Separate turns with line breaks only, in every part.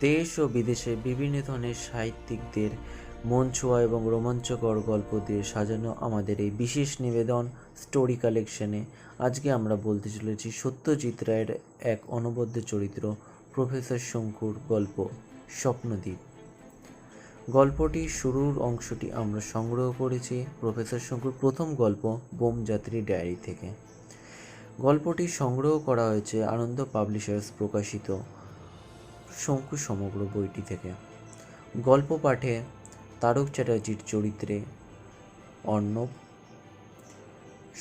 দেশ ও বিদেশে বিভিন্ন ধরনের সাহিত্যিকদের মন ছোঁয়া এবং রোমাঞ্চকর গল্প দিয়ে সাজানো আমাদের এই বিশেষ নিবেদন স্টোরি কালেকশনে আজকে আমরা বলতে চলেছি সত্যজিৎ রায়ের এক অনবদ্য চরিত্র প্রফেসর শঙ্কুর গল্প স্বপ্নদ্বীপ। গল্পটির শুরুর অংশটি আমরা সংগ্রহ করেছি প্রফেসর শঙ্কুর প্রথম গল্প বোমযাত্রী ডায়েরি থেকে। গল্পটি সংগ্রহ করা হয়েছে আনন্দ পাবলিশার্স প্রকাশিত শঙ্কু সমগ্র বইটি থেকে। গল্প পাঠে তারক চ্যাটার্জির চরিত্রে অর্ণব,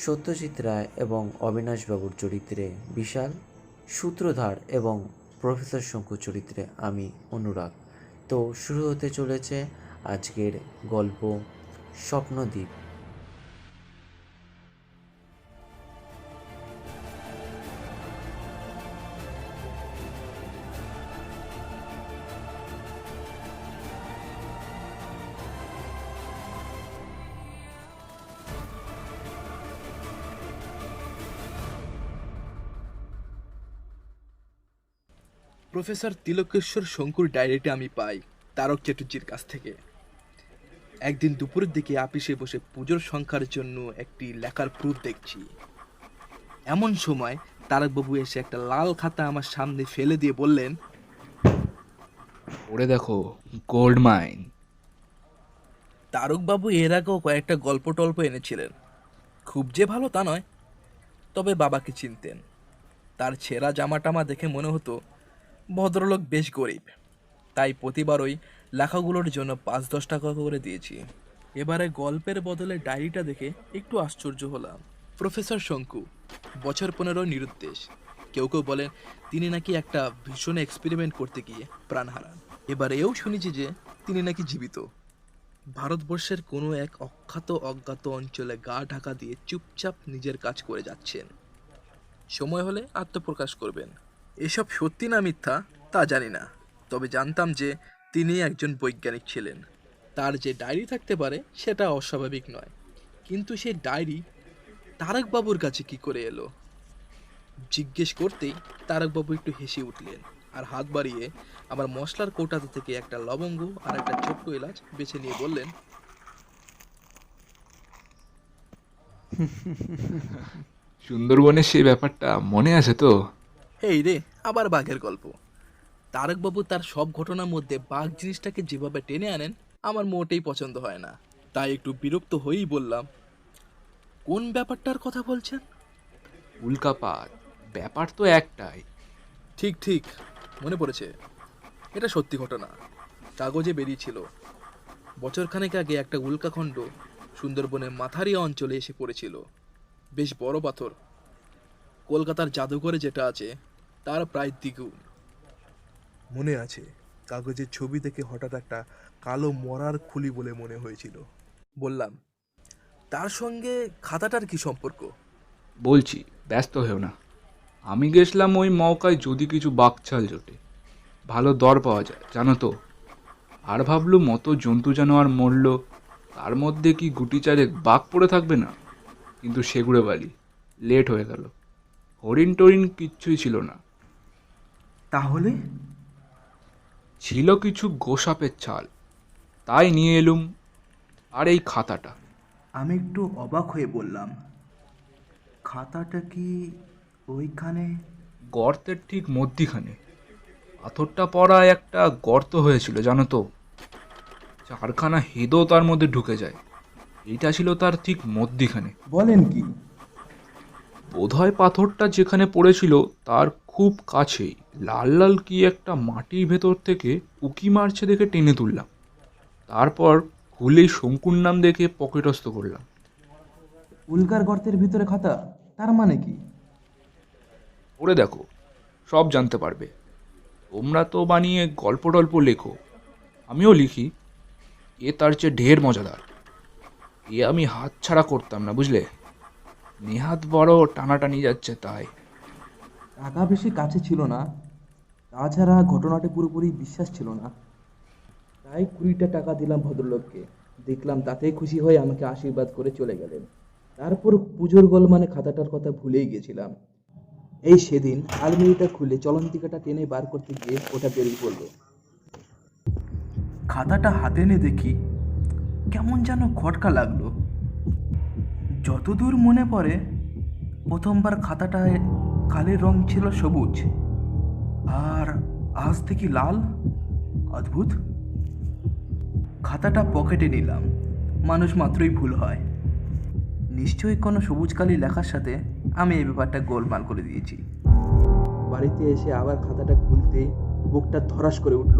সত্যজিৎ রায় এবং অবিনাশবাবুর চরিত্রে বিশাল, সূত্রধার এবং প্রফেসর শঙ্কু চরিত্রে আমি অনুরাগ। তো শুরু হতে চলেছে আজকের গল্প স্বপ্নদ্বীপ।
প্রফেসর তিলকেশ্বর শঙ্কুর ডায়েরিটা আমি পাই তারক চ্যাটার্জির কাছ থেকে। একদিন দুপুরের দিকে আপিসে বসে পুজোর সংখ্যার জন্য একটি লেখার প্রুফ দেখছি। এমন সময় তারকবাবু এসে একটা লাল খাতা আমার সামনে ফেলে দিয়ে বললেন,
ওরে দেখো, গোল্ড মাইন।
তারকবাবু এর আগেও কয়েকটা গল্প টল্প এনেছিলেন, খুব যে ভালো তা নয়, তবে বাবাকে চিনতেন। তার ছেঁড়া জামা টামা দেখে মনে হতো ভদ্রলোক বেশ গরিব, তাই প্রতিবারই লেখাগুলোর জন্য 5-10 টাকা করে দিয়েছি। এবারে গল্পের বদলে ডায়েরিটা দেখে একটু আশ্চর্য হলাম। প্রফেসর শঙ্কু, বছর 15 নিরুদ্দেশ। কেউ কেউ বলেন তিনি নাকি একটা ভীষণ এক্সপেরিমেন্ট করতে গিয়ে প্রাণ হারান। এবার এও শুনেছি যে তিনি নাকি জীবিত। ভারতবর্ষের কোনো এক অখ্যাত অজ্ঞাত অঞ্চলে গা ঢাকা দিয়ে চুপচাপ নিজের কাজ করে যাচ্ছেন। সময় হলে আত্মপ্রকাশ করবেন। এসব সত্যি না মিথ্যা তা জানি না, তবে জানতাম যে তিনি একজন বৈজ্ঞানিক ছিলেন। তার যে ডায়েরি থাকতে পারে সেটা অস্বাভাবিক নয়, কিন্তু সেই ডায়েরি তারকবাবুর কাছে কি করে এলো? জিজ্ঞেস করতেই তারকবাবু একটু হেসে উঠলেন আর হাত বাড়িয়ে আমার মশলার কৌটাতে থেকে একটা লবঙ্গ আর একটা ছোট্ট এলাচ বেছে নিয়ে বললেন,
সুন্দরবনের সেই ব্যাপারটা মনে আছে তো?
এই রে, আবার বাঘের গল্প। তারকবাবু তার সব ঘটনার মধ্যে বাঘ জিনিসটাকে যেভাবে টেনে আনেন আমার মোটেই পছন্দ হয় না। তাই একটু বিরক্ত হয়েই বললাম, কোন ব্যাপারটার কথা বলছেন?
উল্কাপাত। ব্যাপার তো একটাই।
ঠিক ঠিক, মনে পড়েছে। এটা সত্যি ঘটনা, কাগজে বেরিয়েছিল। বছরখানেক আগে একটা উল্কাখণ্ড সুন্দরবনের মাথারিয়া অঞ্চলে এসে পড়েছিল। বেশ বড় পাথর, কলকাতার জাদুঘরে যেটা আছে তার প্রায় দ্বিগুণ। মনে আছে, কাগজের ছবি দেখে হঠাৎ একটা কালো মরার খুলি বলে মনে হয়েছিল। বললাম, তার সঙ্গে খাতাটার কি সম্পর্ক?
বলছি, ব্যস্ত হয়েও না। আমি গেছিলাম ওই মৌকায় যদি কিছু বাকছাল জোটে, ভালো দর পাওয়া যায় জানো তো। আর ভাবলুম মতো জন্তু জানোয়ার মরল, তার মধ্যে কি গুটি চারেক বাঘ পড়ে থাকবে না? কিন্তু সেগুড়ে বালি, লেট হয়ে গেল। হরিণ টরিণ কিচ্ছুই ছিল না।
তাহলে
ছিল কিছু গোসাপের ছাল, তাই নিয়ে এলুম। আর এই খাতাটা।
আমি একটু অবাক হয়ে বললাম, খাতাটা কি ওইখানে?
গর্তের ঠিক মধ্যিখানে পাথরটা পড়া একটা গর্ত হয়েছিল জানো তো। 4খানা হেদও তার মধ্যে ঢুকে যায়। এইটা ছিল তার ঠিক মধ্যিখানে।
বলেন কি?
বোধহয় পাথরটা যেখানে পড়েছিল তার খুব কাছেই লাল লাল কি একটা মাটির ভেতর থেকে উকি মারছে দেখে টেনে তুললাম। তারপর খুলেই শঙ্কুর নাম দেখে পকেটস্থ করলাম।
উল্কার গর্তের ভিতরে খাতা, তার মানে কি?
ওরে দেখো, সব জানতে পারবে। তোমরা তো বানিয়ে গল্প টল্প লেখো, আমিও লিখি। এ তার চেয়ে ঢের মজাদার। এ আমি হাত ছাড়া করতাম না বুঝলে। নেহাত বড় টানাটানি যাচ্ছে তাই।
টাকা বেশি কাছে ছিল না, তাছাড়া ঘটনাটি পুরোপুরি বিশ্বাস ছিল না, তাই 20টা টাকা দিলাম ভদ্রলোককে। দেখলাম তাতেই খুশি হয়ে আমাকে আশীর্বাদ করে চলে গেলেন। তারপর পুজোর গোলমানে খাতাটার কথা ভুলেই গেছিলাম। এই সেদিন আলমারিটা খুলে চলন্তিকাটা টেনে বার করতে গিয়ে ওটা বেরিয়ে পড়লো।
খাতাটা হাতে এনে দেখি কেমন যেন খটকা লাগলো। যতদূর মনে পড়ে প্রথমবার খাতাটায় কালির রং ছিল সবুজ, আর আজ দেখি লাল। অদ্ভুত। খাতাটা পকেটে নিলাম। মানুষ মাত্রই ভুল হয়। নিশ্চয়ই কোনো সবুজ কালি লেখার সাথে আমি এই ব্যাপারটা গোলমাল করে দিয়েছি।
বাড়িতে এসে আবার খাতাটা খুলতেই বুকটা ধরাস করে উঠল।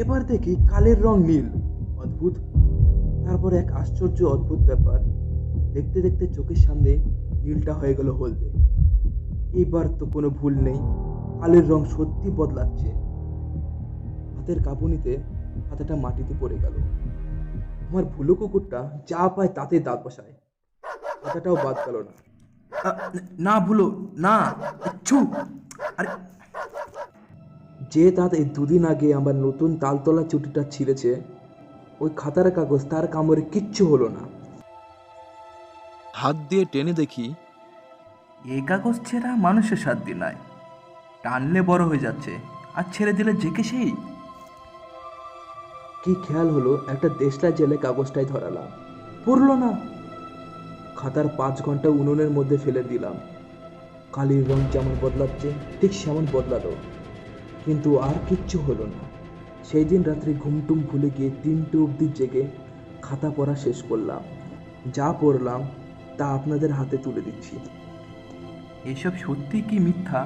এবার দেখি কালের রং নীল। অদ্ভুত। তারপর এক আশ্চর্য অদ্ভুত ব্যাপার, দেখতে দেখতে চোখের সামনে নীলটা হয়ে গেল হলদে। এবার তো কোনো ভুল নেই, কালের রং সত্যি বদলাচ্ছে। হাতের কাঁপুনিতে খাতাটা মাটিতে পড়ে গেল। আমার ভুলো কুকুরটা যা পায় তাতে দাঁত বসায়। খাতাটাও বাদ গেল না।
না ভুলো না। ছু। আরে
যে দাঁত এই দুদিন আগে আমার নতুন তালতলা চুটিটা ছিঁড়েছে, ওই খাতার কাগজ তার কামড়ে কিচ্ছু হলো না।
হাত দিয়ে টেনে দেখি এই কাগজ ছেঁড়া মানুষের সাধ্য নয়। টানলে বড় হয়ে যাচ্ছে, আর ছেড়ে দিলে যে কে সেই।
কি খেয়াল হলো একটা দেশলা জেলে কাগজটাই ধরালাম, পড়লো না। খাতার 5 ঘন্টা উনুনের মধ্যে ফেলে দিলাম। কালির রং যেমন বদলাচ্ছে ঠিক সেমন বদলালো, কিন্তু আর কিচ্ছু হলো না। সেই দিন রাত্রে ঘুমটুম ভুলে গিয়ে 3টে অবধি জেগে খাতা পড়া শেষ করলাম। যা পড়লাম তা আপনাদের হাতে তুলে দিচ্ছি।
এসব সত্যি কি মিথ্যা,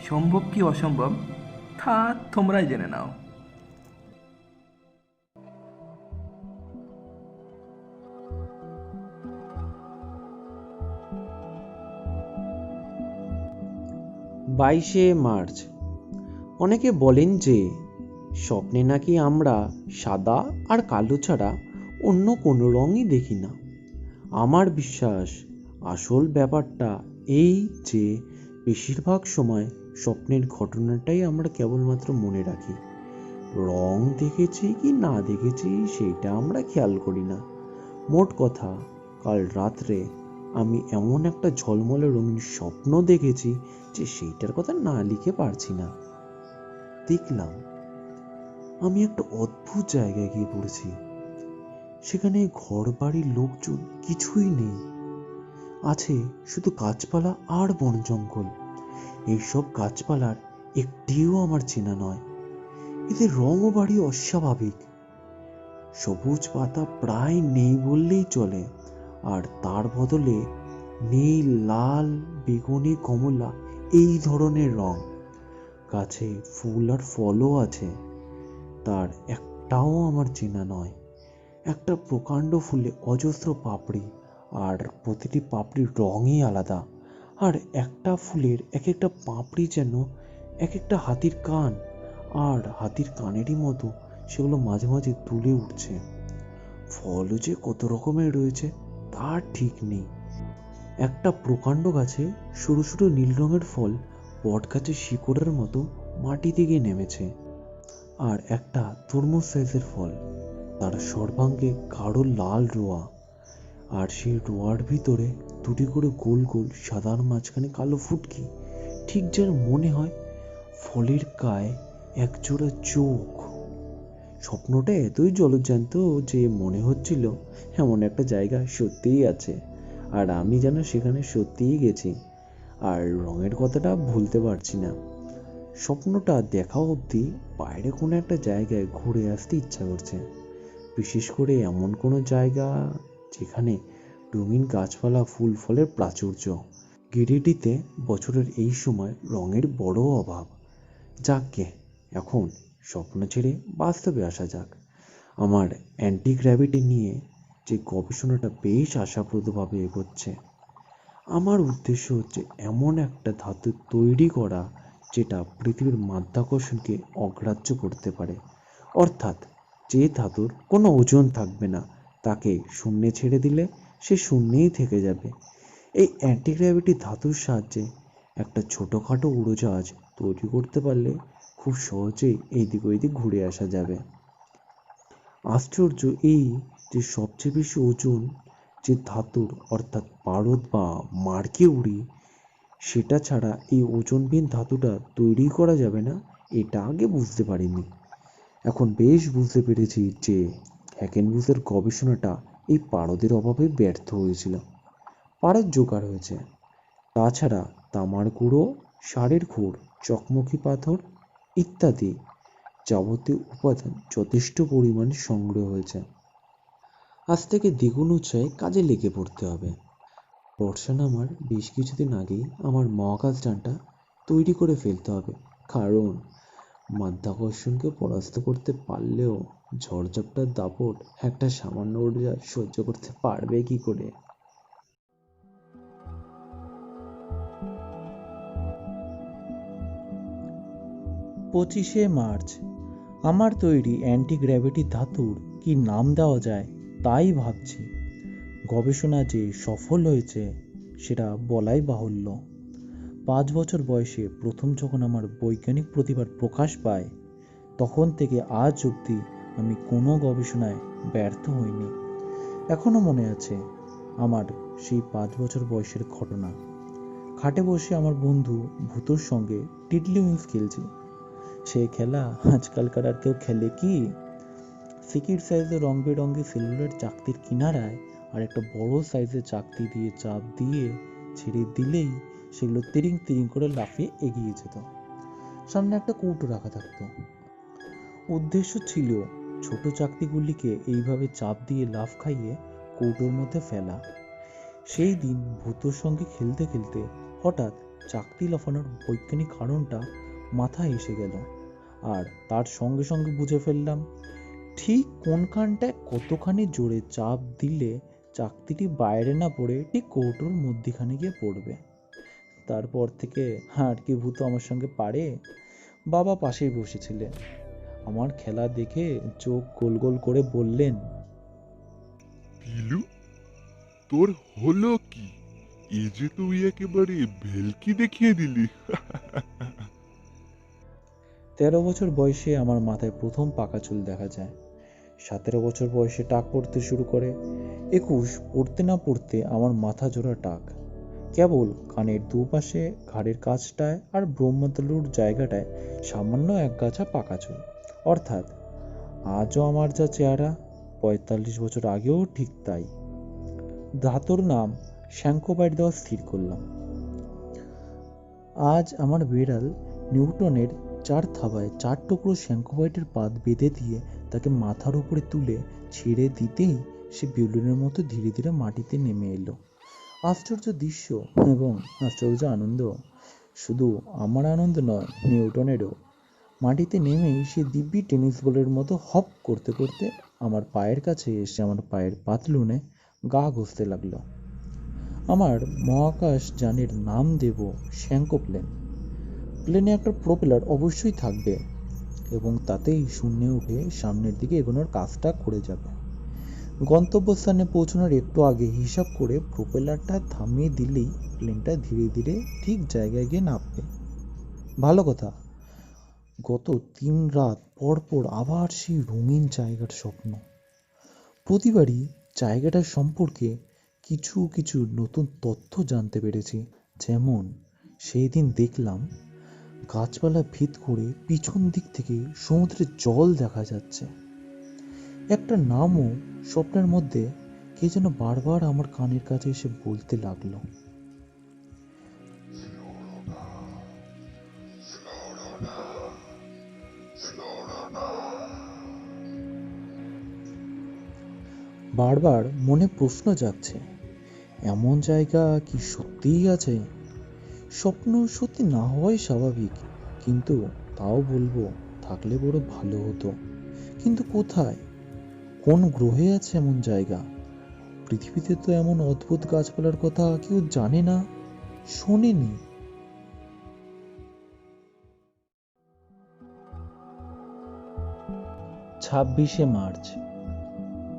সম্ভব কি অসম্ভব, তা তোমরাই জেনে নাও।
বাইশে মার্চ। অনেকে বলেন যে স্বপ্নে নাকি আমরা সাদা আর কালো ছাড়া অন্য কোনো রঙই দেখি না। আমার বিশ্বাস আসল ব্যাপারটা এই যে বেশিরভাগ সময় স্বপ্নের ঘটনাটাই আমরা কেবলমাত্র মনে রাখি। রং দেখেছি কি না দেখেছি সেইটা আমরা খেয়াল করি না। মোট কথা, কাল রাত্রে আমি এমন একটা ঝলমলে রঙিন স্বপ্ন দেখেছি যে সেইটার কথা না লিখে পারছি না। দেখলাম আমি একটা অদ্ভুত জায়গায় গিয়ে পড়েছি। সেখানে ঘর বাড়ির লোকজন কিছুই নেই, আছে শুধু গাছপালা আর বন জঙ্গল। এইসব গাছপালার একটিও আমার চেনা নয়। এদের রং ও বাড়ি অস্বাভাবিক। সবুজ পাতা প্রায় নেই বললেই চলে, আর তার বদলে নীল, লাল, বেগুনি, কমলা এই ধরনের রং। গাছে ফুল আর ফলও আছে, তার একটাও আমার চেনা নয়। একটা প্রকাণ্ড ফুলে অজস্র পাপড়ি, আর প্রতিটি পাপড়ির রঙই আলাদা। আর একটা ফুলের এক একটা পাপড়ি যেন এক একটা হাতির কান, আর হাতির কানেরই মতো সেগুলো মাঝে মাঝে তুলে উঠছে। ফলও যে কত রকমের রয়েছে তার ঠিক নেই। একটা প্রকাণ্ড গাছে সরু সরু নীল রঙের ফল বট গাছের শিকড়ের মতো মাটি থেকে নেমেছে, আর একটা তরমুজ সাইজের ফল, তার সর্বাঙ্গে গাঢ় লাল রোয়া, আর সেই রোয়ার ভিতরে দুটি করে গোল গোল সাদার মাঝখানে কালো ফুটকি, ঠিক যেন মনে হয় ফলের গায়ে একজোড়া চোখ। স্বপ্নটা এতই জলজ্যান্ত যে মনে হচ্ছিল এমন একটা জায়গা সত্যিই আছে, আর আমি যেন সেখানে সত্যিই গেছি, আর রঙের কথাটা ভুলতে পারছি না। স্বপ্নটা দেখা অবধি বাইরে কোনো একটা জায়গায় ঘুরে আসতে ইচ্ছা করছে, বিশেষ করে এমন কোনো জায়গা যেখানে রঙিন গাছপালা, ফুল ফলের প্রাচুর্য। গিরিডিতে বছরের এই সময় রঙের বড় অভাব। যাকগে, এখন স্বপ্ন ছেড়ে বাস্তবে আসা যাক। আমার অ্যান্টি গ্র্যাভিটি নিয়ে যে গবেষণাটা বেশ আশাপ্রদভাবে এগোচ্ছে। আমার উদ্দেশ্য হচ্ছে এমন একটা ধাতু তৈরি করা যেটা পৃথিবীর মাধ্যাকর্ষণকে অগ্রাহ্য করতে পারে, অর্থাৎ যে ধাতুর কোনো ওজন থাকবে না, তাকে শূন্যে ছেড়ে দিলে সে শূন্যেই থেকে যাবে। এই অ্যান্টিগ্র্যাভিটি ধাতুর সাহায্যে একটা ছোটোখাটো উড়োজাহাজ তৈরি করতে পারলে খুব সহজেই এই দিক ওই দিক ঘুরে আসা যাবে। আশ্চর্য এই যে সবচেয়ে বেশি ওজন যে ধাতুর, অর্থাৎ পারদ বা মার্কিউরি, সেটা ছাড়া এই ওজনবিহীন ধাতুটা তৈরি করা যাবে না, এটা আগে বুঝতে পারিনি। এখন বেশ বুঝতে পেরেছি যে হ্যাকেনবুশের গবেষণাটা এই পারদের অভাবে ব্যর্থ হয়েছিল। পারদ জোগাড় হয়েছে, তাছাড়া তামার গুঁড়ো, ষাঁড়ের খুর, চকমকি পাথর ইত্যাদি যাবতীয় উপাদান যথেষ্ট পরিমাণে সংগ্রহ হয়েছে। আজ থেকে দ্বিগুণ উৎসাহে কাজে লেগে পড়তে হবে। বর্ষা নামার বেশ কিছুদিন আগেই আমার মহাকাশযানটা তৈরি করে ফেলতে হবে, কারণ মাধ্যাকর্ষণকে পরাস্ত করতে পারলেও ঝড়ঝাপটার দাপট একটা সামান্য উড়োজাহাজ সহ্য করতে পারবে কি করে?
25শে মার্চ। আমার তৈরি অ্যান্টি গ্র্যাভিটি ধাতুর কি নাম দেওয়া যায় তাই ভাবছি। গবেষণা যে সফল হয়েছে সেটা বলাই বাহুল্য। 5 বছর বয়সে প্রথম যখন আমার বৈজ্ঞানিক প্রতিভার প্রকাশ পায়, তখন থেকে আজ অবধি আমি কোনো গবেষণায় ব্যর্থ হইনি। এখনো মনে আছে আমার সেই 5 বছর বয়সের ঘটনা। খাটে বসে আমার বন্ধু ভূতোর সঙ্গে টিডলি উইংস খেলছি। সে খেলা আজকালকার আর কেউ খেলে কি? সিকির সাইজের রং বেরঙের সেলুলার চাকতির কিনারায় আর একটা বড় সাইজের চাকতি দিয়ে চাপ দিয়ে ছেড়ে দিলেই সেগুলো তিরিং তিরিং করে লাফিয়ে এগিয়ে যেত। সামনে একটা কৌটো রাখা থাকতো। উদ্দেশ্য ছিল ছোট চাকতিগুলিকে এইভাবে চাপ দিয়ে লাফ খাইয়ে কৌটোর মধ্যে ফেলা। সেই দিন ভূতোর সঙ্গে খেলতে খেলতে হঠাৎ চাকতি লাফানোর বৈজ্ঞানিক কারণটা মাথায় এসে গেল, আর তার সঙ্গে সঙ্গে বুঝে ফেললাম ঠিক কোনখানটায় কতখানি জোরে চাপ দিলে চাকতিটি বাইরে না পড়ে ঠিক কৌটোর মধ্যিখানে গিয়ে পড়বে। তারপর থেকে আর কি ভূত আমার সঙ্গে পারে? বাবা পাশেই বসেছিলেন। আমার খেলা দেখে চোখ গোল গোল করে বললেন,
পিলু, তোর হলো কি? এই যে তুই একেবারে ভেলকি দেখিয়ে দিলি।
13 বছর বয়সে আমার মাথায় প্রথম পাকা চুল দেখা যায়। 17 বছর বয়সে টাক পড়তে শুরু করে। 21 পড়তে না পড়তে আমার মাথা জোড়া টাক। কেবল কানের দুপাশে, ঘাড়ের কাছটায় আর ব্রহ্মতালুর জায়গাটায় সামান্য একগাছা পাকা চুল। অর্থাৎ আজও আমার যা চেহারা, 45 বছর আগেও ঠিক তাই। ধাতুর নাম শ্যাঙ্কোবাইট দেওয়া স্থির করলাম। আজ আমার বিড়াল নিউটনের 4 থাবায় 4 টুকরো শ্যাঙ্কোবাইটের পাত বেঁধে দিয়ে তাকে মাথার উপরে তুলে ছেড়ে দিতেই সে বিউলিনের মতো ধীরে ধীরে মাটিতে নেমে এলো। আশ্চর্য দৃশ্য এবং আশ্চর্য আনন্দ। শুধু আমার আনন্দ নয়, নিউটনেরও। মাটিতে নেমেই সে দিব্যি টেনিস বলের মতো হপ করতে করতে আমার পায়ের কাছে এসে আমার পায়ের পাতলুনে গা ঘষতে লাগলো। আমার মহাকাশ যানের নাম দেব শ্যাঙ্কো প্লেন। প্লেনে একটা প্রোপেলার অবশ্যই থাকবে এবং তাতেই শূন্যে উঠে সামনের দিকে এগোনোর কাজটা করে যাবে। গন্তব্যস্থানে পৌঁছানোর একটু আগে হিসাব করে প্রোপেলারটা থামিয়ে দিলেই প্লেনটা ধীরে ধীরে ঠিক জায়গায় গিয়ে নামবে। ভালো কথা, গত 3 রাত পর পর আবার সেই রঙিন জায়গার স্বপ্ন। প্রতিবারই জায়গাটার সম্পর্কে কিছু কিছু নতুন তথ্য জানতে পেরেছি। যেমন সেই দিন দেখলাম গাছপালা ভেদ করে পিছন দিক থেকে সমুদ্রের জল দেখা যাচ্ছে। একটা নামও স্বপ্নের মধ্যে কে যেন বারবার আমার কানের কাছে এসে বলতে লাগলো। বারবার মনে প্রশ্ন জাগছে, এমন জায়গা কি সত্যিই আছে? স্বপ্ন সত্যি না হওয়াই স্বাভাবিক, কিন্তু তাও বলবো থাকলে বড় ভালো হতো। কিন্তু কোথায়, কোন গ্রহে আছে এমন জায়গা? পৃথিবীতে তো এমন অদ্ভুত গাছপালার কথা কেউ জানে না, শোনেনি। 26শে মার্চ।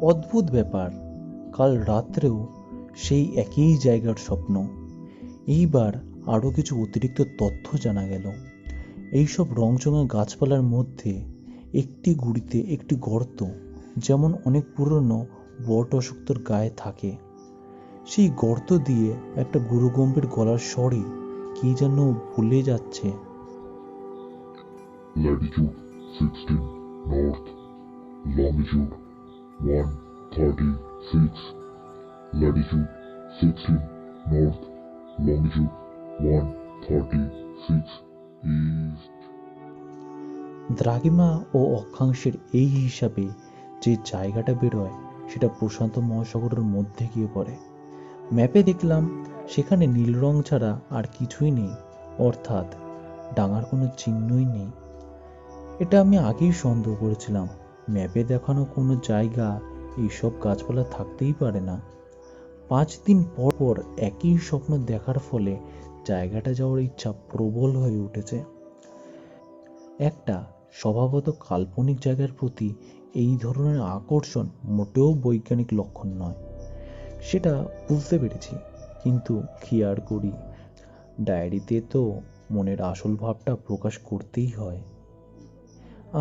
অদ্ভুত ব্যাপার, কাল রাত্রেও সেই একই জায়গার স্বপ্ন। এইবার আরো কিছু অতিরিক্ত তথ্য জানা গেল। এইসব রংচঙা গাছপালার মধ্যে একটি গুড়িতে একটি গর্ত, যেমন অনেক পুরনো বট অশ্বত্থর গায়ে থাকে। সেই গর্ত দিয়ে একটা গুরুগম্ভীর গলার স্বরে কি যেন বলে যাচ্ছে।
Latitude 16 north, longitude 136, latitude 16 north, longitude 136 east.
দ্রাঘিমা ও অক্ষাংশের এই হিসাবে যে জায়গাটা বেরোয় সেটা প্রশান্ত মহাসাগরের মধ্যে গিয়ে পড়ে। ম্যাপে দেখলাম সেখানে নীল রং ছাড়া আর কিছুই নেই, অর্থাৎ ডাঙার কোনো চিহ্নই নেই। এটা আমি আগেই সন্দেহ করেছিলাম। ম্যাপে দেখানো কোনো জায়গা এইসব গাছপালা থাকতেই পারে না। 5 দিন পর পর একই স্বপ্ন দেখার ফলে জায়গাটা যাওয়ার ইচ্ছা প্রবল হয়ে উঠেছে। একটা স্বভাবত কাল্পনিক জায়গার প্রতি এই ধরনের আকর্ষণ মোটেও বৈজ্ঞানিক লক্ষণ নয়, সেটা বুঝতে পেরেছি। কিন্তু কি আর করি, ডায়েরিতে তো মনের আসল ভাবটা প্রকাশ করতেই হয়।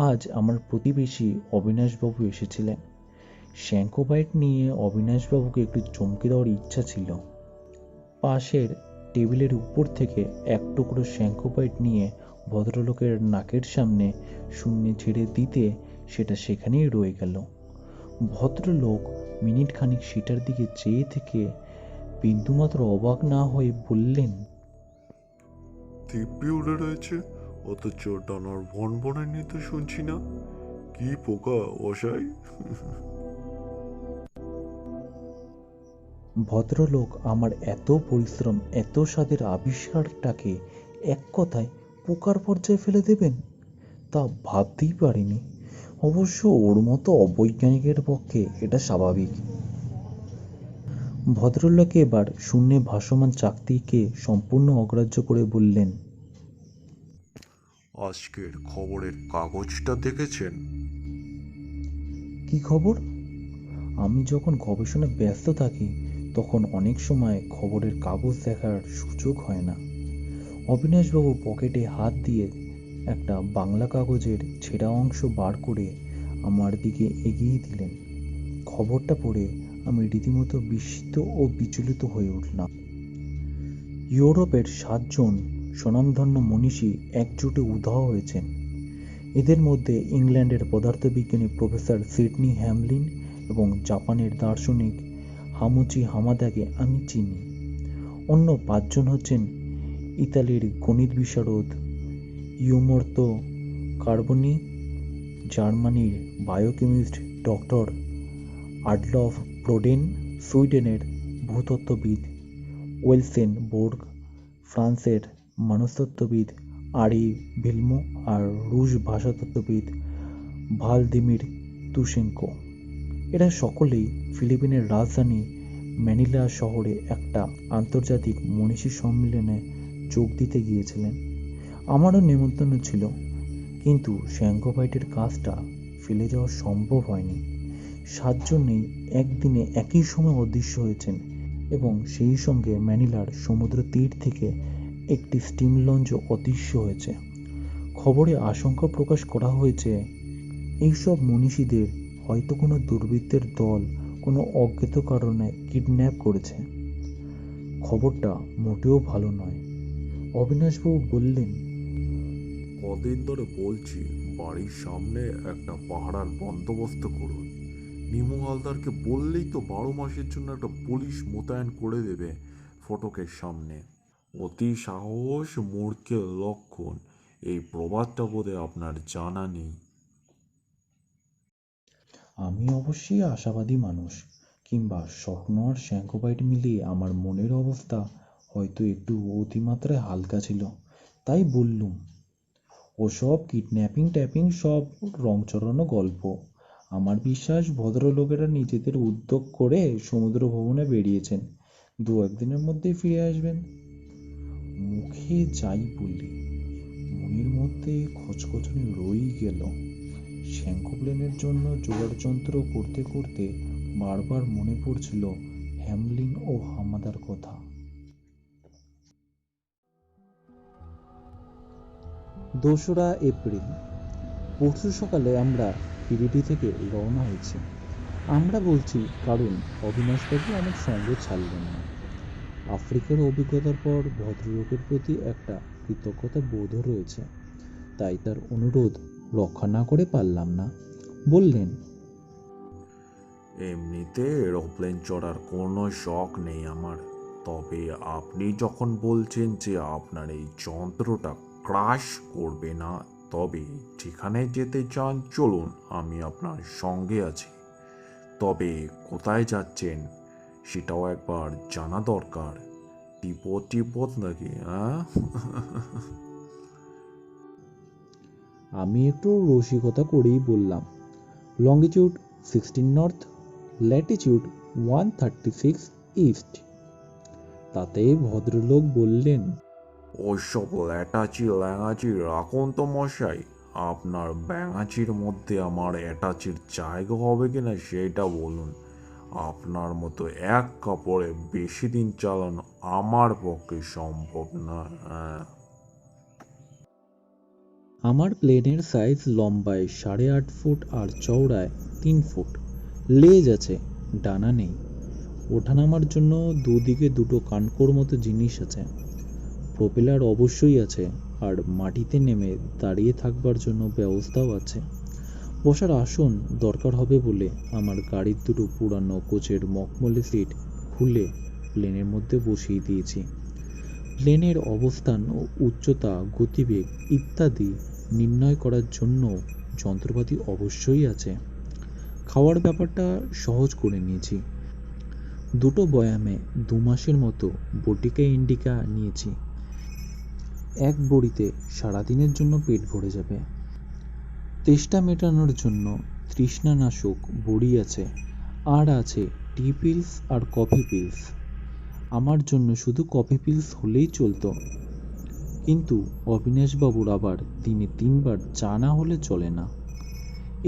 আজ আমার প্রতিবেশী অবিনাশবাবু এসেছিলেন। শ্যাঙ্কোবাইট নিয়ে অবিনাশবাবুকে একটু চমকে দেওয়ার ইচ্ছা ছিল। পাশের টেবিলের উপর থেকে এক টুকরো শ্যাঙ্কোবাইট নিয়ে ভদ্রলোকের নাকের সামনে শূন্যে ছেড়ে দিতে সেটা সেখানেই রয়ে গেল। ভদ্রলোক মিনিট খানিক সেটার দিকে চেয়ে থেকে বিন্দুমাত্র অবাক না হয়ে বললেন,
দিব্যি উড়ে রয়েছে, অথচ ডানার ভনভনের নিয়ে তো শুনছি না। কি পোকা অসাই!
ভদ্রলোক আমার এত পরিশ্রম, এত স্বাদের আবিষ্কারটাকে এক কথায় পোকার পর্যায়ে ফেলে দেবেন, তা ভাবতেই পারিনি। অবশ্য ওর মতো অবৈজ্ঞানিকের পক্ষে এটা স্বাভাবিক। ভদ্রলোক এবার শূন্যে ভাসমান চাকতিকে সম্পূর্ণ অগ্রাহ্য করে বললেন,
আজকের খবরের কাগজটা দেখেছেন?
কি খবর? আমি যখন গবেষণায় ব্যস্ত থাকি তখন অনেক সময় খবরের কাগজ দেখার সুযোগ হয় না। অবিনাশবাবু পকেটে হাত দিয়ে একটা বাংলা কাগজের ছেঁড়া অংশ বার করে আমার দিকে এগিয়ে দিলেন। খবরটা পড়ে আমি রীতিমতো বিস্মিত ও বিচলিত হয়ে উঠলাম। ইউরোপের 7 জন স্বনামধন্য মনীষী একজোটে উধাও হয়েছেন। এদের মধ্যে ইংল্যান্ডের পদার্থবিজ্ঞানী প্রফেসর সিডনি হ্যামলিন এবং জাপানের দার্শনিক হামুচি হামাদাকে আমি চিনি। অন্য 5 জন হচ্ছেন ইতালির গণিত বিশারদ ইউমর্তো কার্বনি, জার্মানির বায়োকেমিস্ট ডক্টর আডলফ ব্রোডেন, সুইডেনের ভূতত্ত্ববিদ ওয়েলসেন বোর্গ, ফ্রান্সের মানুষতত্ত্ববিদ আরি ভিলমো আর রুশ ভাষাতত্ত্ববিদ ভালদিমির তুশেঙ্কো। এরা সকলেই ফিলিপিনের রাজধানী ম্যানিলা শহরে একটা আন্তর্জাতিক মনীষী সম্মেলনে যোগ দিতে গিয়েছিলেন। আমারও নেমন্তন্ন ছিল, কিন্তু শ্যাঙ্কোবাইটের কাজটা ফেলে যাওয়া সম্ভব হয়নি। 7 জনেই একদিনে একই সময় অদৃশ্য হয়েছেন এবং সেই সঙ্গে ম্যানিলার সমুদ্র তীর থেকে একটি স্টিম লঞ্চও অদৃশ্য হয়েছে। খবরে আশঙ্কা প্রকাশ করা হয়েছে এইসব মনীষীদের হয়তো কোনো দুর্বৃত্তের দল কোনো অজ্ঞাত কারণে কিডন্যাপ করেছে। খবরটা মোটেও ভালো নয়। অবিনাশবাবু বললেন,
কদিন ধরে বলছি বাড়ির সামনে একটা পাহারার বন্দোবস্ত করুন। নিমু হালদারকে বললেই তো 12 মাসের জন্য একটা পুলিশ মোতায়েন করে দেবে ফটকের সামনে। অতি সাহস মূর্খের লক্ষণ, এই প্রবাদটা বোধহয় আপনার জানা নেই।
আমি অবশ্যই আশাবাদী মানুষ, কিংবা স্বপ্ন আর শ্যাঙ্কোবাইট মিলিয়ে আমার মনের অবস্থা হয়তো একটু অতিমাত্রায় হালকা ছিল। তাই বললুম, ওসব কিডন্যাপিং ট্যাপিং সব রং চড়ানো গল্প। আমার বিশ্বাস ভদ্রলোকেরা নিজেদের উদ্যোগ করে সমুদ্র ভ্রমণে বেরিয়েছেন, 2-1 দিনের মধ্যেই ফিরে আসবেন। মুখে যাই বলি, মনের মধ্যে খচখচানি রয়েই গেল। শ্যাঙ্কোপ্লেনের জন্য জোগাড় যন্ত্র করতে করতে বারবার মনে পড়ছিল হ্যামলিন ও হামাদার কথা। 2রা এপ্রিল, পরশু সকালে আমরা পিরিডি থেকে রওনা হয়েছি। আমরা বলছি কারণ অবিনাশবাবু আমার সঙ্গ ছাড়লেন না। আফ্রিকার অভিজ্ঞতার পর ভদ্রলোকের প্রতি একটা কৃতজ্ঞতা বোধও রয়েছে, তাই তার অনুরোধ রক্ষা না করে পারলাম না। বললেন,
এমনিতে এরোপ্লেন চড়ার কোনো শখ নেই আমার, তবে আপনি যখন বলছেন যে আপনার এই যন্ত্রটা ক্রাশ করবে না, তবে যেখানে যেতে চান চলুন, আমি আপনার সঙ্গে আছি। তবে কোথায় যাচ্ছেন সেটাও একবার জানা দরকার। তিব্বত নাকি, হ্যাঁ?
আমি একটু রসিকতা করেই বললাম, লঙ্গিটিউড 16 নর্থ, ল্যাটিটিউড 136 ইস্ট। তাতে ভদ্রলোক বললেন,
ওইসব ল্যাটাচি ল্যাঙাচি রাখুন তো মশাই, আপনার ব্যাঙাচির মধ্যে আমার অ্যাটাচির জায়গা হবে কিনা সেটা বলুন। আপনার মতো এক কাপড়ে বেশি দিন চালানো আমার পক্ষে সম্ভব না। হ্যাঁ,
আমার প্লেনের সাইজ লম্বায় 8.5 ফুট আর চওড়ায় 3 ফুট। লেজ আছে, ডানা নেই। ওঠানামার জন্য দুদিকে দুটো কানকোর মতো জিনিস আছে। প্রোপেলার অবশ্যই আছে, আর মাটিতে নেমে দাঁড়িয়ে থাকবার জন্য ব্যবস্থাও আছে। বসার আসন দরকার হবে বলে আমার গাড়ির দুটো পুরানো কোচের মখমলে সিট খুলে প্লেনের মধ্যে বসিয়ে দিয়েছি। প্লেনের অবস্থান ও উচ্চতা, গতিবেগ ইত্যাদি নির্ণয় করার জন্য যন্ত্রপাতি অবশ্যই আছে। খাওয়ার ব্যাপারটা সহজ করে নিয়েছি। দুটো বয়ামে 2 মাসের মতো বটিকা ইন্ডিকা নিয়েছি। এক বড়িতে সারাদিনের জন্য পেট ভরে যাবে। তেষ্টা মেটানোর জন্য তৃষ্ণানাশক বড়ি আছে, আর আছে টি পিলস আর কফি পিলস। আমার জন্য শুধু কফি পিলস হলেই চলতো, কিন্তু অবিনাশবাবুর আবার দিনে 3 বার চা না হলে চলে না।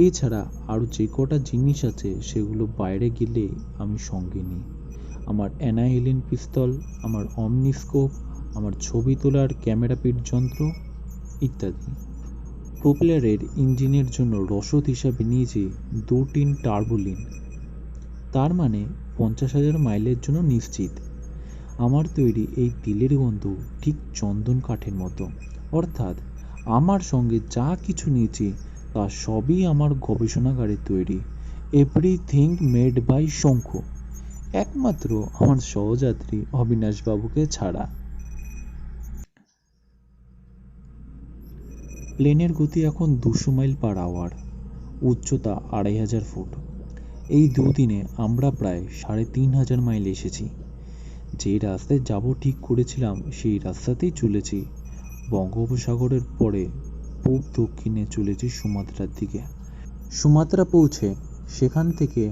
এছাড়া আরও যে কটা জিনিস আছে সেগুলো বাইরে গেলে আমি সঙ্গে নিই। আমার অ্যানাহেলিন পিস্তল, আমার অমনিস্কোপ, আমার ছবি তোলার ক্যামেরা পিট যন্ত্র ইত্যাদি। প্রোপেলারের ইঞ্জিনের জন্য রসদ হিসাবে নিয়েছি 2 টিন টার্বোলিন। তার মানে 50,000 মাইলের জন্য নিশ্চিত। আমার তৈরি এই তিলের গন্ধ ঠিক চন্দন কাঠের মতো, অর্থাৎ আমার সঙ্গে যা কিছু নিয়েছি তা সবই আমার গবেষণাগারে তৈরি। এভরিথিং মেড বাই শঙ্খ, একমাত্র আমার সহযাত্রী অবিনাশবাবুকে ছাড়া। প্লেনের গতি এখন 200 মাইল পার আওয়ার, উচ্চতা 2,500 ফুট। এই দুদিনে আমরা প্রায় 3,500 মাইল এসেছি। যে রাস্তায় যাব ঠিক করেছিলাম সেই রাস্তাতেই চলেছি। বঙ্গোপসাগরের পরে পূব দক্ষিণে চলেছি সুমাত্রার দিকে। সুমাত্রা পৌঁছে সেখান থেকে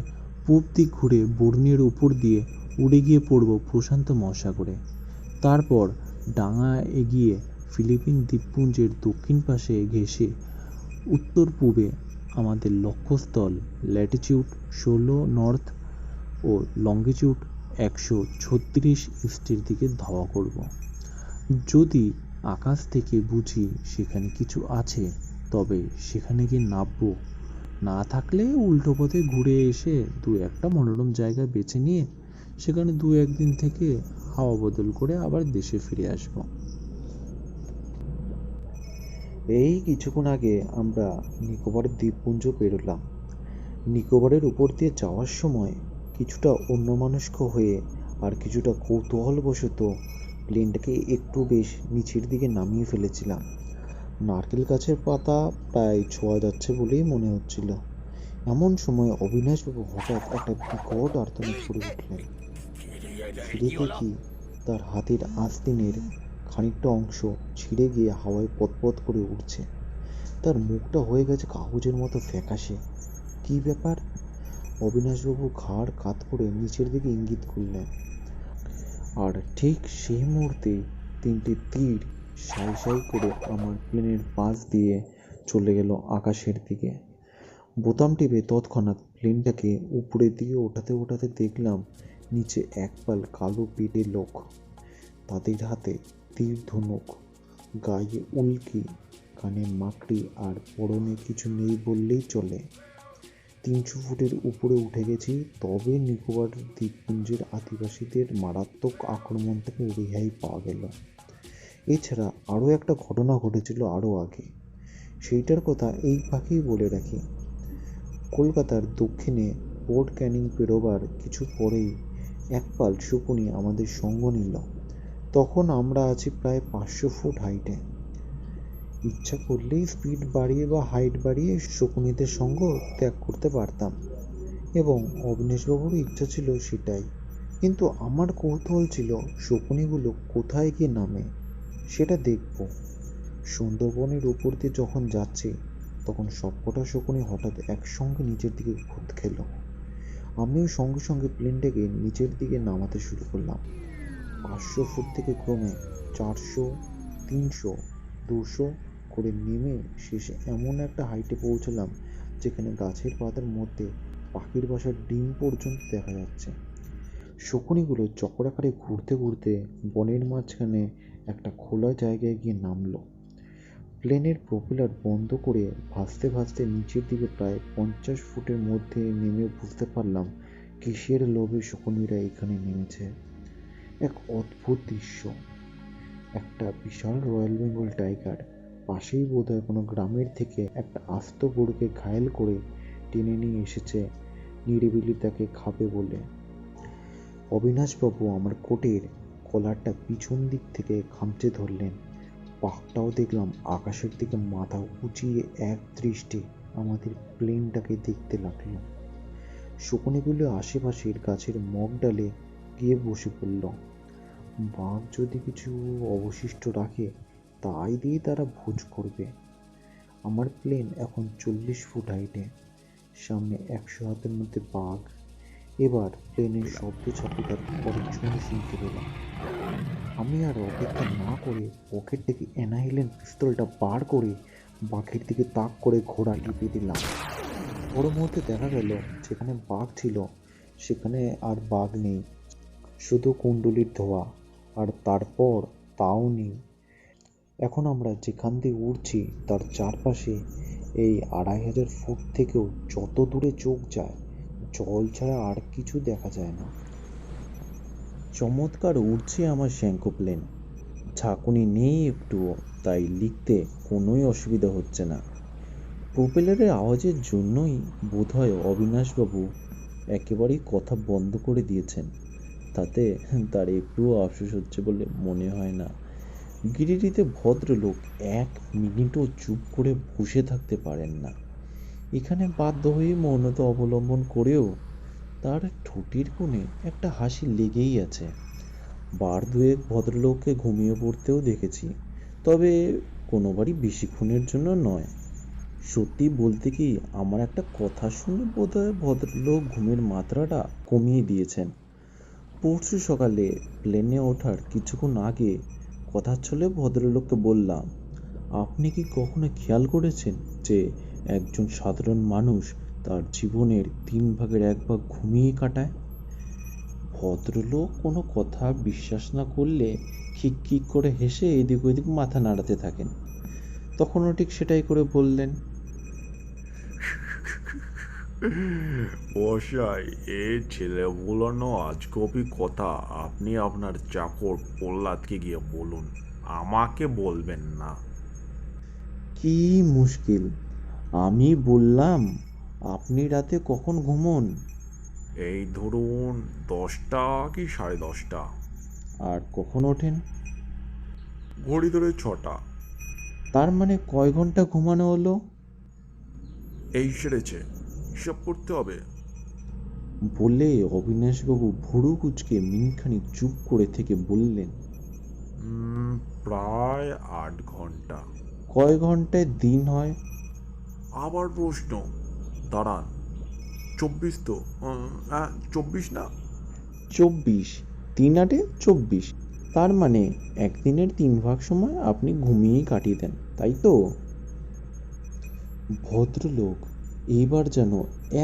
পূব দিক ঘুরে বর্নিয়ের উপর দিয়ে উড়ে গিয়ে পড়ব প্রশান্ত মহাসাগরে। তারপর ডাঙা এগিয়ে ফিলিপিন দ্বীপপুঞ্জের দক্ষিণ পাশে ঘেঁষে উত্তর পূবে আমাদের লক্ষ্যস্থল ল্যাটিটিউড 16 নর্থ ও লঙ্গিটিউড 136 ইস্টের দিকে ধাওয়া করব। যদি আকাশ থেকে বুঝি সেখানে কিছু আছে, তবে সেখানে গিয়ে নামবো। না থাকলে উল্টো পথে ঘুরে এসে 2-1টা মনোরম জায়গা বেছে নিয়ে সেখানে 2-1 দিন থেকে হাওয়া বদল করে আবার দেশে ফিরে আসবো।
এই কিছুক্ষণ আগে আমরা নিকোবর দ্বীপপুঞ্জ পেরোলাম। নিকোবরের উপর দিয়ে যাওয়ার সময় কিছুটা অন্যমনস্ক হয়ে আর কিছুটা কৌতূহলবশত প্লেনটাকে একটু বেশ নিচের দিকে নামিয়ে ফেলেছিলাম। নারকেল গাছের পাতা প্রায় ছোঁয়া যাচ্ছে বলেই মনে হচ্ছিল। এমন সময় অবিনাশবাবু হঠাৎ একটা বিকট আর্তনাদ করে উঠলেন। ফিরে দেখি তার হাতের আস্তিনের খানিকটা অংশ ছিঁড়ে গিয়ে হাওয়ায় পতপত করে উঠছে। তার মুখটা হয়ে গেছে কাগজের মতো ফ্যাকাশে। কী ব্যাপার? অবিনাশবাবু ঘাড় কাত করে নিচের দিকে ইঙ্গিত করলেন, আর ঠিক সেই মুহূর্তে 3টে তীর সাই সাই করে আমার প্লেনের পাশ দিয়ে চলে গেল আকাশের দিকে। বোতাম টিপে তৎক্ষণাৎ প্লেনটাকে উপরের দিকে ওঠাতে ওঠাতে দেখলাম নিচে একপাল কালো পিঠে লোক। তাদের হাতে তীর ধনুক, গায়ে উল্কি, কানে মাকড়ি, আর পরনে কিছু নেই বললেই চলে। 300 ফুটের উপরে উঠে গেছি, তবে নিকোবর দ্বীপপুঞ্জের আদিবাসীদের মারাত্মক আক্রমণ থেকে রেহাই পাওয়া গেল। এছাড়া আরও একটা ঘটনা ঘটেছিল আরও আগে, সেইটার কথা এই ফাঁকেই বলে রাখি। কলকাতার দক্ষিণে
পোর্ট ক্যানিং পেরোবার কিছু পরেই এক পাল শকুনি আমাদের সঙ্গ নিল। তখন আমরা আছি প্রায় 500 ফুট হাইটে। ইচ্ছা করলেই স্পিড বাড়িয়ে বা হাইট বাড়িয়ে শকুনিদের সঙ্গ ত্যাগ করতে পারতাম, এবং অবিনাশবাবুর ইচ্ছা ছিল সেটাই। কিন্তু আমার কৌতূহল ছিল শকুনিগুলো কোথায় গিয়ে নামে, সেটা দেখব। সুন্দরবনের উপর দিয়ে যখন যাচ্ছি তখন সবকটা শকুনি হঠাৎ একসঙ্গে নিচের দিকে খুদ খেল। আমিও সঙ্গে সঙ্গে প্লেনটাকে নিচের দিকে নামাতে শুরু করলাম। 500 ফুট থেকে ক্রমে 400, 300, 200 করে নেমে শেষে এমন একটা হাইটে পৌঁছলাম যেখানে গাছের পাতার মধ্যে পাখির বাসার ডিম পর্যন্ত দেখা যাচ্ছে। শকুনিগুলো চক্রাকারে ঘুরতে ঘুরতে বনের মাঝখানে একটা খোলা জায়গায় গিয়ে নামলো। প্লেনের প্রপেলার বন্ধ করে ভাসতে ভাসতে নিচের দিকে প্রায় 50 ফুটের মধ্যে নেমে বুঝতে পারলাম কিসের লোভে শকুনিরা এখানে নেমেছে। এক অদ্ভুত দৃশ্য। একটা বিশাল রয়্যাল বেঙ্গল টাইগার পাশেই বোধহয় কোনো গ্রামের থেকে একটা আস্ত গরুকে ঘায়েল করে টেনে নিয়ে এসেছে নিরিবিলি তাকে খাবে বলে। অবিনাশবাবু আমার কোটের কলারটা পিছন দিক থেকে খামচে ধরলেন। বাঘটাও দেখলাম আকাশের দিকে মাথা উঁচিয়ে এক দৃষ্টে আমাদের প্লেনটাকে দেখতে লাগলো। শকুনিগুলো আশেপাশের গাছের মগ ডালে গিয়ে বসে পড়ল। বাঘ যদি কিছু অবশিষ্ট রাখে তাই দিয়ে তারা ভোজ করবে। আমার প্লেন এখন 40 ফুট হাইটে, সামনে 100 হাতের মধ্যে বাঘ। এবার প্লেনের শব্দ ছাপে তার গর্জন শুনতে পেলাম। আমি আর অপেক্ষা না করে পকেট থেকে অ্যানাহিলেন পিস্তলটা বার করে বাঘের দিকে তাক করে ঘোড়া টিপে দিলাম। বড় মুহূর্তে দেখা গেল যেখানে বাঘ ছিল সেখানে আর বাঘ নেই, শুধু কুণ্ডলির ধোয়া। আর তারপর তাও নেই। এখন আমরা যেখান দিয়ে উড়ছি তার চারপাশে এই 2500 ফুট থেকেও যত দূরে চোখ যায় জল ছাড়া আর কিছু দেখা যায় না। চমৎকার উড়ছে আমার শ্যাঙ্কো প্লেন। ঝাঁকুনি নেই একটুও, তাই লিখতে কোনোই অসুবিধা হচ্ছে না। প্রোপেলারের আওয়াজের জন্যই বোধহয় অবিনাশবাবু একেবারেই কথা বন্ধ করে দিয়েছেন। তাতে তার একটুও আফসোস হচ্ছে বলে মনে হয় না। গিরিডিতে ভদ্রলোক 1 মিনিটও চুপ করে বসে থাকতে পারেন না। এখানে বাধ্য হয়ে মৌনতা অবলম্বন করেও তার ঠোঁটের কোণে একটা হাসি লেগেই আছে। বার দুয়েক ভদ্রলোককে ঘুমিয়ে পড়তেও দেখেছি, তবে কোনোবারই বেশিক্ষণের জন্য নয়। সত্যি বলতে কি, আমার একটা কথা শুনে বোধহয় ভদ্রলোক ঘুমের মাত্রাটা কমিয়ে দিয়েছেন। পরশু সকালে প্লেনে ওঠার কিছুক্ষণ আগে কথার ছলে ভদ্রলোককে বললাম, আপনি কি কখনো খেয়াল করেছেন যে একজন সাধারণ মানুষ তার জীবনের 3 ভাগের 1 ভাগ ঘুমিয়ে কাটায়? ভদ্রলোক কোনো কথা বিশ্বাস না করলে খিক খিক করে হেসে এদিক ওদিক মাথা নাড়াতে থাকেন। তখনও ঠিক সেটাই করে বললেন,
মশাই, এই ছেলেগুলো আজগবি কথা আপনি আপনার চাকর প্রহ্লাদকে গিয়ে বলুন, আমাকে বলবেন না।
কি মুশকিল, আমি বললাম আপনি রাতে কখন ঘুমোন?
এই ধরুন 10টা কি 10:30।
আর কখন ওঠেন?
ঘড়ি ধরে 6টা।
তার মানে কয় ঘন্টা ঘুমানো হলো?
এই সেরেছে, হিসাব করতে হবে।
বলে অবিনাশবাবু ভুরু কুঁচকে মিনিটখানিক চুপ করে থেকে বললেন,
প্রায় 8 ঘন্টা।
কয় ঘন্টায় দিন হয়?
আবার প্রশ্ন, দাঁড়ান, 24 তো? 24 না?
24, 3 8 24। তার মানে একদিনের 3 ভাগ সময় আপনি ঘুমিয়েই কাটিয়ে দেন, তাই তো? ভদ্রলোক এইবার যেন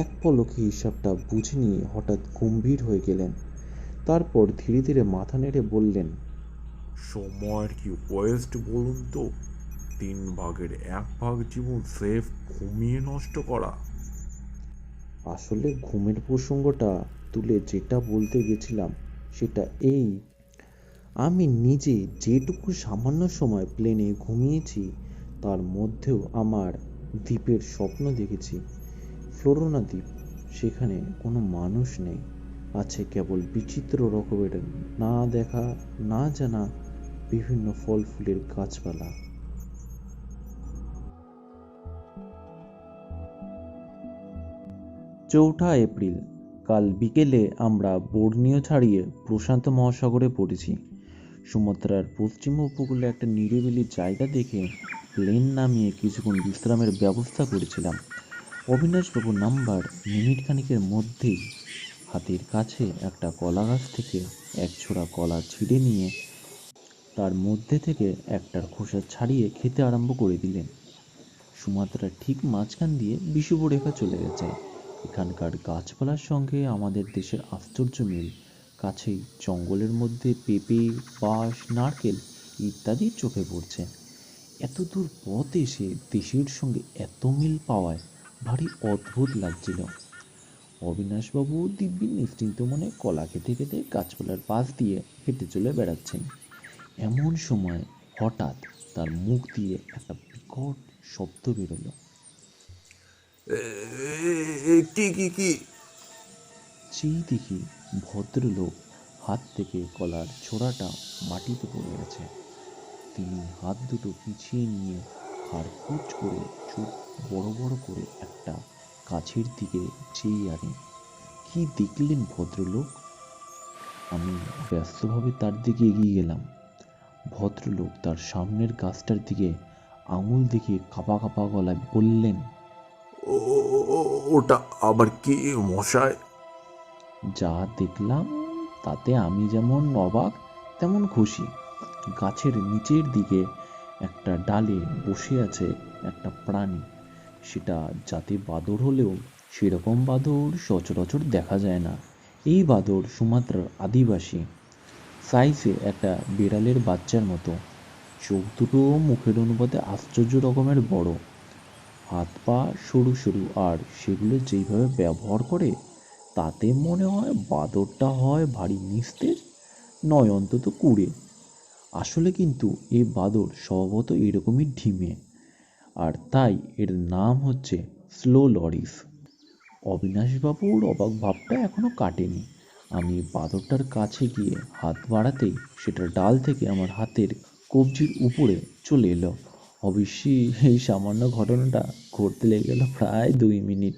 এক পলকে হিসাবটা বুঝে নিয়ে হঠাৎ গম্ভীর হয়ে গেলেন। তারপর ধীরে ধীরে মাথা নেড়ে বললেন,
সময়ের কি ওয়েস্ট বলুন তো? 3 ভাগের 1 ভাগ জীবন সেফ ঘুমিয়ে নষ্ট করা।
আসলে ঘুমের প্রসঙ্গটা তুলে যেটা বলতে গেছিলাম সেটা এই, আমি নিজে যেটুকু সামান্য সময় প্লেনে ঘুমিয়েছি তার মধ্যেও আমার দ্বীপের স্বপ্ন দেখেছি। ফ্লোরোনা দ্বীপ, সেখানে কোনো মানুষ নেই, আছে কেবল বিচিত্র রকমের না দেখা না জানা বিভিন্ন ফল ফুলের গাছপালা। 4 এপ্রিল, কাল বিকেলে আমরা বোর্নিও ছাড়িয়ে প্রশান্ত মহাসাগরে পড়েছি। সুমাত্রার পশ্চিম উপকূলে একটা নিরিবিলি জায়গা দেখে প্লেন নামিয়ে কিছুক্ষণ বিশ্রামের ব্যবস্থা করেছিলাম। অবিনাশবাবু নাম্বার মিনিট খানিকের মধ্যেই হাতের কাছে একটা কলা গাছ থেকে এক ছোড়া কলা ছিঁড়ে নিয়ে তার মধ্যে থেকে একটার খোসা ছাড়িয়ে খেতে আরম্ভ করে দিলেন। সুমাত্রার ঠিক মাঝখান দিয়ে বিষুব রেখা চলে গেছে। এখানকার গাছপালার সঙ্গে আমাদের দেশের আশ্চর্য মিল। কাছেই জঙ্গলের মধ্যে পেঁপে, বাঁশ, নারকেল ইত্যাদি চোখে পড়ছে। এত দূর পথ এসে দেশের সঙ্গে এত মিল পাওয়ায় ভারী অদ্ভুত লাগছিল। অবিনাশবাবু দিব্যি নিশ্চিন্ত মনে কলা খেতে খেতে গাছপালার পাশ দিয়ে হেঁটে চলে বেড়াচ্ছেন। এমন সময় হঠাৎ তার মুখ দিয়ে একটা বিকট শব্দ বেরোলো।
কি কি কি?
চেয়ে দেখি ভদ্রলোক হাত থেকে কলার ছোড়াটা মাটিতে পড়ে গেছে। তিনি হাত দুটো পিছিয়ে নিয়ে হাড় কুচ করে চোখ বড় বড় করে একটা গাছের দিকে চেয়ে আনেন। কি দেখলেন ভদ্রলোক? আমি ব্যস্তভাবে তার দিকে এগিয়ে গেলাম। ভদ্রলোক তার সামনের গাছটার দিকে আঙুল দেখিয়ে কাঁপা কাঁপা গলায় বললেন,
ওটা আবার কি মশাই?
যা দেখলাম তাতে আমি যেমন অবাক তেমন খুশি। গাছের নিচের দিকে একটা ডালে বসে আছে একটা প্রাণী। সেটা জাতি বাদর হলেও সেরকম বাদর সচরাচর দেখা যায় না। এই বাদর সুমাত্রার আদিবাসী, সাইজে একটা বিড়ালের বাচ্চার মতো। চোখ দুটো মুখের অনুপাতে আশ্চর্য রকমের বড়, হাত পা সরু সরু, আর সেগুলো যেইভাবে ব্যবহার করে তাতে মনে হয় বাদরটা হয় ভারী নিস্তেজ, নয় অন্তত কুঁড়ে। আসলে কিন্তু এই বাদর স্বভাবত এরকমই ঢিমে, আর তাই এর নাম হচ্ছে স্লো লরিস। অবিনাশবাবুর অবাক ভাবটা এখনো কাটেনি। আমি বাদরটার কাছে গিয়ে হাত বাড়াতেই সেটা ডাল থেকে আমার হাতের কবজির উপরে চলে এলো। অবশ্যই এই সামান্য ঘটনাটা ঘটতে লেগে গেল প্রায় 2 মিনিট।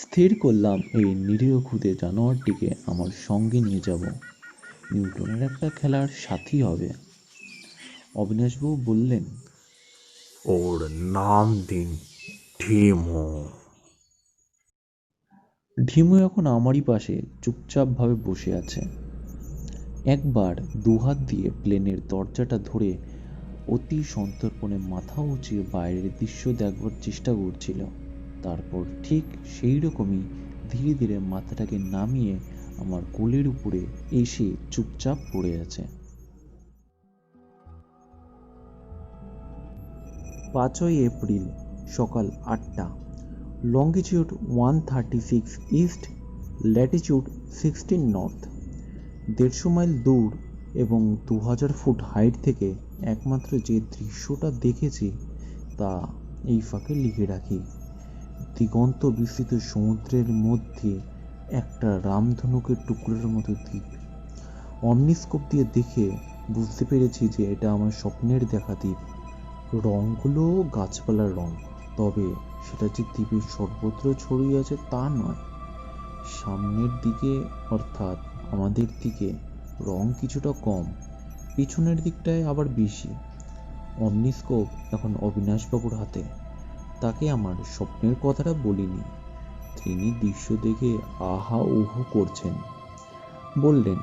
স্থির করলাম এই নিরীহ ক্ষুদে জানোয়ারটিকে আমার সঙ্গে নিয়ে যাব, নিউটনের একটা খেলার সাথী হবে। অবিনাশবাবু বললেন,
ওর নাম দিন ঢিমো।
ঢিমু এখন আমারই পাশে চুপচাপভাবে বসে আছে। একবার দুহাত দিয়ে প্লেনের দরজাটা ধরে অতি সন্তর্পণে মাথা উঁচিয়ে বাইরের দৃশ্য দেখবার চেষ্টা করছিল। তারপর ঠিক সেই রকমই ধীরে ধীরে মাথাটাকে নামিয়ে আমার কোলের উপরে এসে চুপচাপ পড়ে আছে। 5 এপ্রিল, সকাল 8টা, longitude 136 east, latitude 16 north. 150 mile দূর এবং 2000 ফুট হাইট থেকে একমাত্র যে দৃশ্যটা দেখেছি তা এই ফাঁকে লিখে রাখি। দিগন্ত বিস্তৃত সমুদ্রের মধ্যে একটা রামধনুকের টুকরোর মতো দ্বীপ। অমনিস্কোপ দিয়ে দেখে বুঝতে পেরেছি যে এটা আমার স্বপ্নের দেখা দ্বীপ। রঙগুলো গাছপালার রং, তবে সেটা যে দ্বীপের সর্বত্র ছড়িয়ে আছে তা নয়। সামনের দিকে অর্থাৎ আমাদের দিকে রং কিছুটা কম, পিছনের দিকটায় আবার বেশি। অমনিস্কোপ এখন অবিনাশবাবুর হাতে। তাকে আমার স্বপ্নের কথাটা বলিনি। তিনি দৃশ্য দেখে আহা উহু করছেন। বললেন,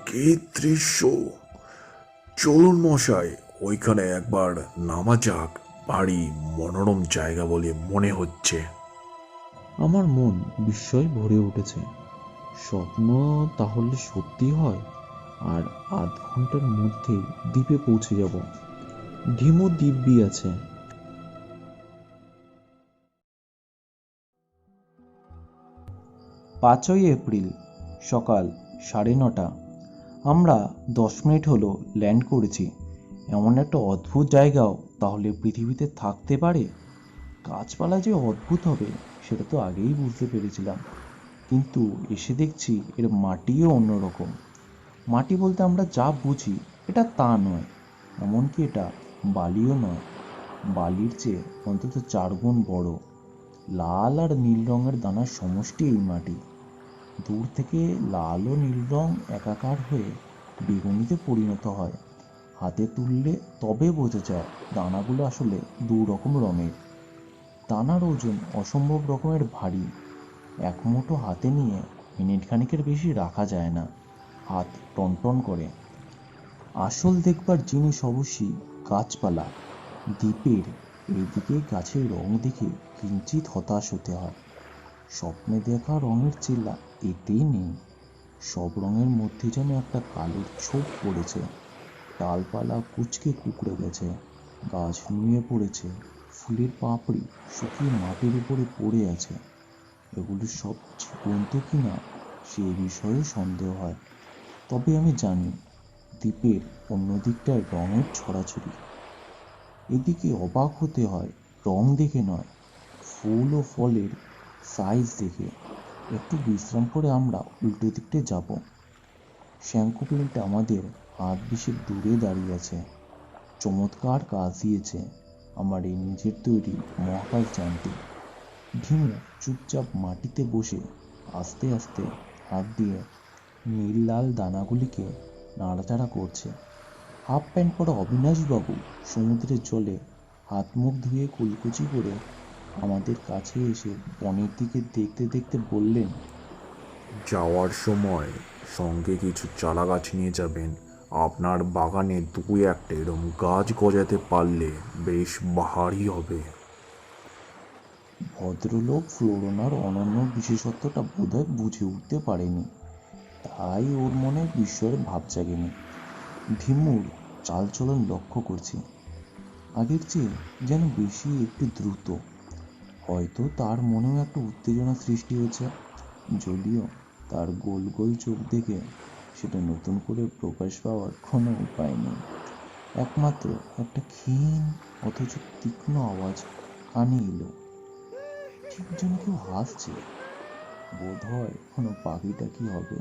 কি দৃশ্য! চলুন মশাই, ওইখানে একবার নামা যাক। ভারী মনোরম জায়গা বলে মনে হচ্ছে।
আমার মন বিস্ময়ে ভরে উঠেছে। স্বপ্ন তাহলে সত্যি হয়, আর আধ ঘন্টার মধ্যেই দ্বীপে পৌঁছে যাব। ঢিমু দিব্যি আছে। 5 এপ্রিল, সকাল 9:30। আমরা 10 মিনিট হলো ল্যান্ড করেছি। এমন একটা অদ্ভুত জায়গাও তাহলে পৃথিবীতে থাকতে পারে। গাছপালা যে অদ্ভুত হবে সেটা তো আগেই বুঝতে পেরেছিলাম, কিন্তু এসে দেখছি এর মাটিও অন্যরকম। মাটি বলতে আমরা যা বুঝি এটা তা নয়, এমনকি এটা বালিও নয়, বালির চেয়ে অন্তত 4 গুণ বড়। লাল আর নীল রঙের দানার সমষ্টি এই মাটি। দূর থেকে লাল ও নীল রং একাকার হয়ে বেগুনিতে পরিণত হয়। হাতে তুললে তবে বোঝা যায় দানাগুলো আসলে 2 রকম রঙের। দানার ওজন অসম্ভব রকমের ভারী। এক মুঠো হাতে নিয়ে মিনিট খানিকের বেশি রাখা যায় না, হাত টনটন করে। আসল দেখবার জিনিস অবশ্যই গাছপালা। দ্বীপের এইদিকে গাছের রং দেখে কিঞ্চিত হতাশ হতে হয়। স্বপ্নে দেখা রঙের চেলা এতেই নেই। সব রঙের মধ্যে যেন একটা কালোর ছোপ পড়েছে। ডালপালা কুঁচকে কুঁকড়ে গেছে, গাছ নুয়ে পড়েছে, ফুলের পাপড়ি শুকিয়ে মাটির উপরে পড়ে আছে। এগুলো সব জীবন্ত কিনা সে বিষয়ে সন্দেহ হয়। তবে আমি জানি দ্বীপের অন্য দিকটায় রঙের ছড়াছড়ি। এদিকে অবাক হতে হয় রং দেখে নয়, ফুল ও ফলের সাইজ দেখে। একটু বিশ্রাম করে আমরা উল্টো দিকটায় যাব। শ্যাঙ্কুপ্লেনটা আমাদের হাত বিশেক দূরে দাঁড়িয়ে আছে। চমৎকার কাজ দিয়েছে আমার এই নিজের তৈরি মহাকাশ যানটি। ভীমু চুপচাপ মাটিতে বসে আস্তে আস্তে হাত দিয়ে নীল লাল দানাগুলিকে নাড়াচাড়া করছে। হাফ প্যান্ট পরা অবিনাশবাবু সমুদ্রের জলে হাত মুখ ধুয়ে কুলকুচি করে আমাদের কাছে এসে বনের দিকে দেখতে দেখতে বললেন,
যাওয়ার সময় সঙ্গে কিছু চারা গাছ নিয়ে যাবেন। আপনার বাগানে 2-1টা এরম গাছ গজাতে পারলে বেশ বাহারি হবে।
ভদ্রলোক ফ্লোরোনার অনন্য বিশেষত্বটা বোধহয় বুঝে উঠতে পারেনি, তাই ওর মনে বিস্ময়ের ভাব জাগেনি। ভীমুর চালচলন লক্ষ্য করছি, আগের চেয়ে যেন বেশি একটু দ্রুত। হয়তো তার মনেও একটা উত্তেজনা সৃষ্টি হয়েছে, যদিও তার গোল গোল চোখ দেখে সেটা নতুন করে প্রকাশ পাওয়ার কোনো উপায় নেই। একমাত্র একটা ক্ষীণ অথচ তীক্ষ্ণ আওয়াজ কানে এলো। ঠিক যেন কেউ হাসছে, বোধ হয় কোনো পাখি টাকি হবে।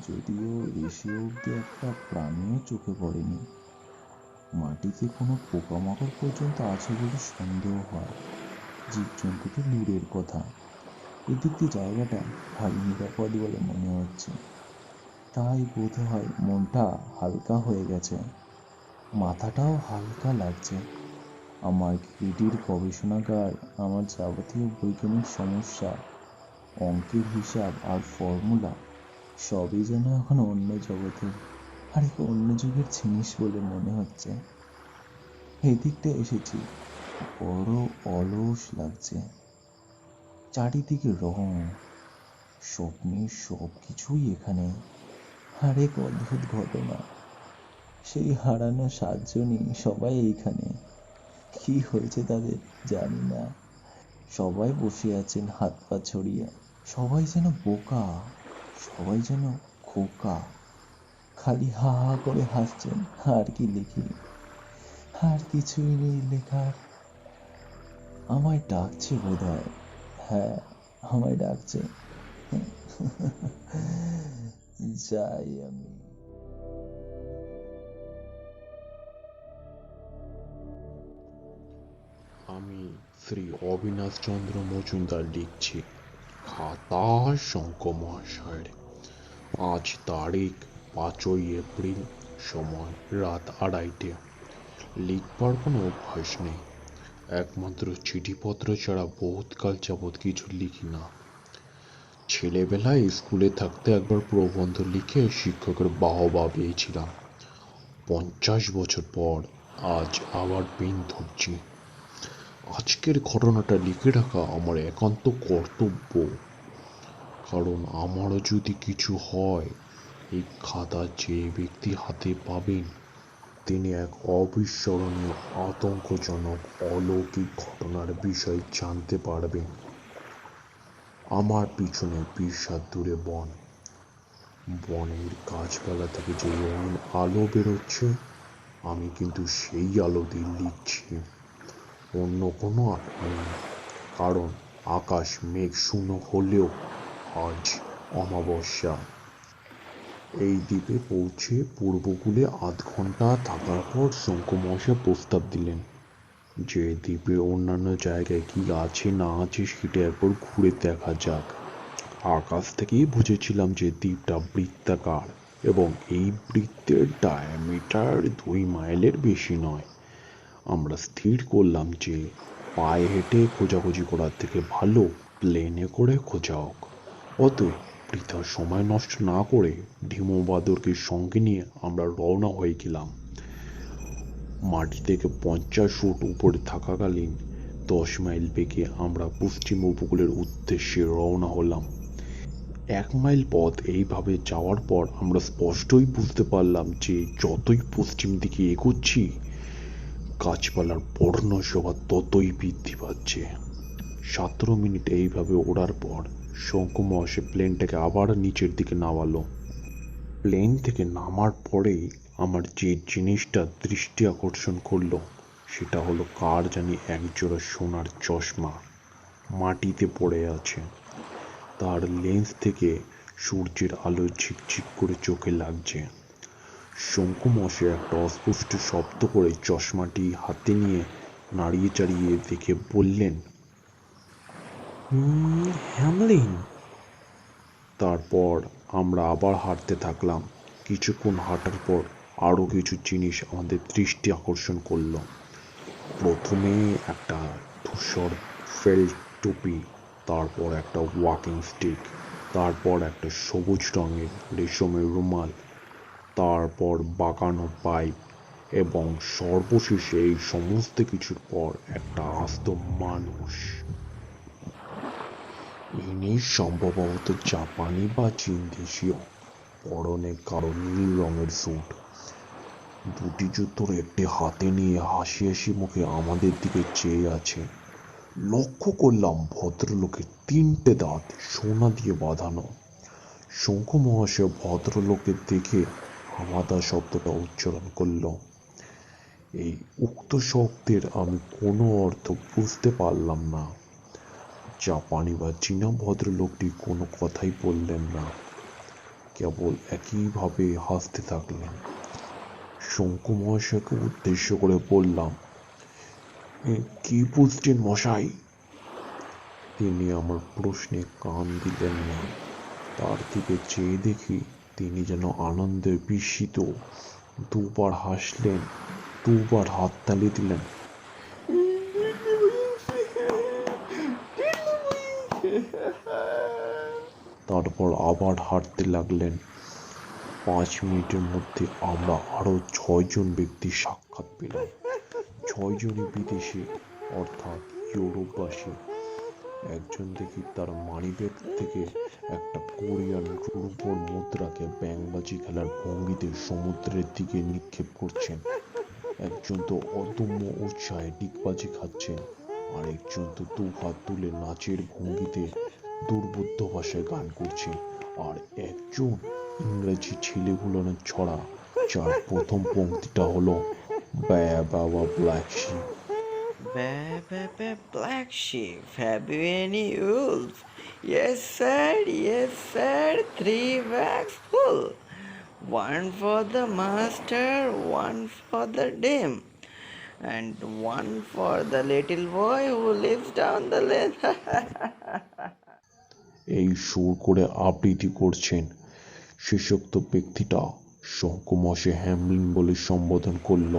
যদিও এসে অবধি একটা প্রাণীও চোখে পড়েনি। মাটিতে কোনো পোকামাকড় পর্যন্ত আছে বলে সন্দেহ হয়, জীবজন্তু তো দূরের কথা। এদিক দিয়ে জায়গাটা ভারী নিরাপদ বলে মনে হচ্ছে। তাই বোধ হয় মনটা হালকা হয়ে গেছে, মাথাটাও হালকা লাগছে। আমার গ্রেডির গবেষণাগার, আমার যাবতীয় বৈজ্ঞানিক সমস্যা, অঙ্কের হিসাব আর ফর্মুলা সবই যেন এখন অন্য জগতের আর এক অন্য যুগের জিনিস বলে মনে হচ্ছে। এদিকটা এসেছি, বড় অলস লাগছে। চারিদিকে রং, স্বপ্নের সব কিছুই এখানে। আর এক অদ্ভুত ঘটনা, সেই হারানো 7জনই সবাই এইখানে। কি হয়েছে তাদের জানি না, সবাই বসে আছেন হাত পা ছড়িয়ে। সবাই যেন বোকা, সবাই যেন খোকা, খালি হা হা করে হাসছেন। আর কি লিখি, আর কিছুই নেই লেখার। আমায় ডাকছে বোধ হয়, হ্যাঁ আমায় ডাকছে। যাই আমি।
আমি শ্রী অবিনাশ চন্দ্র মজুমদার লিখছি। খাতা শঙ্ক মহাশয়ের। আজ তারিখ 5ই এপ্রিল, সময় রাত 2:30। লিখবার কোনো অভ্যাস নেই, একমাত্র চিঠিপত্র ছাড়া বহুতকাল যাবৎ কিছু লিখি না। ছেলেবেলায় স্কুলে থাকতে একবার প্রবন্ধ লিখে শিক্ষকের বাহবা পেয়েছিলাম। 50 বছর পর আজ আবার পেন ধরছি। আজকের ঘটনাটা লিখে রাখা আমার একান্ত কর্তব্য, কারণ আমারও যদি কিছু হয়, এই খাতা যে ব্যক্তি হাতে পাবেন তিনি এক অবিস্মরণীয় আতঙ্কজনক অলৌকিক ঘটনার বিষয় জানতে পারবেন। আমার পিছনে 20 হাত দূরে বন। বনের গাছপালা থেকে যে রঙিন আলো বেরোচ্ছে, আমি কিন্তু সেই আলো দিয়ে লিখছি। অন্য কোনো আশা নেই, কারণ আকাশ মেঘ শূন্য হলেও আজ অমাবস্যা। এই দ্বীপে পৌঁছে পূর্বকূলে আধ ঘন্টা থাকার পর শঙ্কু মহাশয় প্রস্তাব দিলেন যে দ্বীপের অন্যান্য জায়গায় কি আছে না আছে সেটা একবার ঘুরে দেখা যাক। আকাশ থেকেই বুঝেছিলাম যে দ্বীপটা বৃত্তাকার এবং এই বৃত্তের ডায়ামিটার 2 মাইলের বেশি নয়। আমরা স্থির করলাম যে পায়ে হেঁটে খোঁজাখুঁজি করার থেকে ভালো প্লেনে করে খোঁজা হোক। অতএব বৃথা সময় নষ্ট না করে ঢিমো বাদরকে সঙ্গে নিয়ে আমরা রওনা হয়ে গেলাম। মাটি থেকে 50 ফুট উপরে থাকাকালীন 10 মাইল বেগে আমরা পশ্চিম উপকূলের উদ্দেশ্যে রওনা হলাম। 1 মাইল পথ এইভাবে যাওয়ার পর আমরা স্পষ্টই বুঝতে পারলাম যে যতই পশ্চিম দিকে এগোচ্ছি গাছপালার বর্ণশোভা ততই বৃদ্ধি পাচ্ছে। 17 মিনিট এইভাবে ওড়ার পর শঙ্কু মহাশয় প্লেনটাকে আবার নিচের দিকে নামালো। প্লেন থেকে নামার পরেই আমার যে জিনিসটা দৃষ্টি আকর্ষণ করলো সেটা হলো কার জানি একজোড়া সোনার চশমা মাটিতে পড়ে আছে। তার লেন্স থেকে সূর্যের আলো ঝিকঝিক করে চোখে লাগছে। শঙ্কু মহাশয় একটা অস্পষ্ট শব্দ করে চশমাটি হাতে নিয়ে নাড়িয়ে চাড়িয়ে দেখে বললেন,
হ্যামলিন।
তারপর আমরা আবার হাঁটতে থাকলাম। কিছুক্ষণ হাঁটার পর আরও কিছু জিনিস আমাদের দৃষ্টি আকর্ষণ করলো। প্রথমে একটা ধূসর ফেল্ট টুপি, তারপর একটা ওয়াকিং স্টিক, তারপর একটা সবুজ রঙের রেশমের রুমাল, তারপর বাঁকানো পাইপ এবং সর্বশেষে এই সমস্ত কিছুর পর একটা আস্ত মানুষ। ইনি সম্ভবত জাপানি বা চীন দেশীয়। পরনে কালো নীল রঙের স্যুট, দুটি জুতোর একটি হাতে নিয়ে হাসি হাসি মুখে আমাদের দিকে চেয়ে আছে। লক্ষ্য করলাম ভদ্রলোকের 3টে দাঁত সোনা দিয়ে বাঁধানো। শঙ্কু মহাশয় ভদ্রলোকের দেখে হামাদা শব্দটা উচ্চারণ করল। এই উক্ত শব্দের আমি কোনো অর্থ বুঝতে পারলাম না। জাপানি বা চীনা ভদ্রলোকটি কোনো কথাই বললেন না, কেবল একইভাবে হাসতে থাকলেন। শঙ্কু মহাশয়কে উদ্দেশ্য করে বললাম, কি বুঝছেন মশাই? তিনি আমার প্রশ্নে কান দিলেন না। তার দিকে চেয়ে দেখি তিনি যেন আনন্দে বিস্মিত। দুবার হাসলেন, দুবার হাততালি দিলেন। তারপর আবার হাঁটতে লাগলেন। 5 মিনিটের মধ্যে আমরা আরো 6 জন ব্যক্তির সাক্ষাৎ পেলাম। 6 জনই বিদেশি, অর্থাৎ ইউরোপবাসী। একজন দেখি তার মানিব্যাগ থেকে একটা কোরিয়ান রূপোর মুদ্রাকে ব্যাঙবাজি খেলার ভঙ্গিতে সমুদ্রের দিকে নিক্ষেপ করছেন। একজন তো অদম্য উৎসাহে ডিগবাজি খাচ্ছেন, আর একজন তো 2 হাত তুলে নাচের ভঙ্গিতে দুর্বোধ্য ভাষায় গান করছে, আর একজন ইংরেজি ছেলেগুলোর ছড়া, যার প্রথম পংক্তিটা হলো baa baa black sheep.
Black sheep, have you any wolf? Yes, sir, yes, sir, 3 bags full. One for the master, one for the dame, and one for the little boy who lives down the lane.
এই সুর করে আবৃত্তি করছেন। শেষোক্ত ব্যক্তিটা শঙ্কু মহাশয় Hamelin বলে সম্বোধন করল।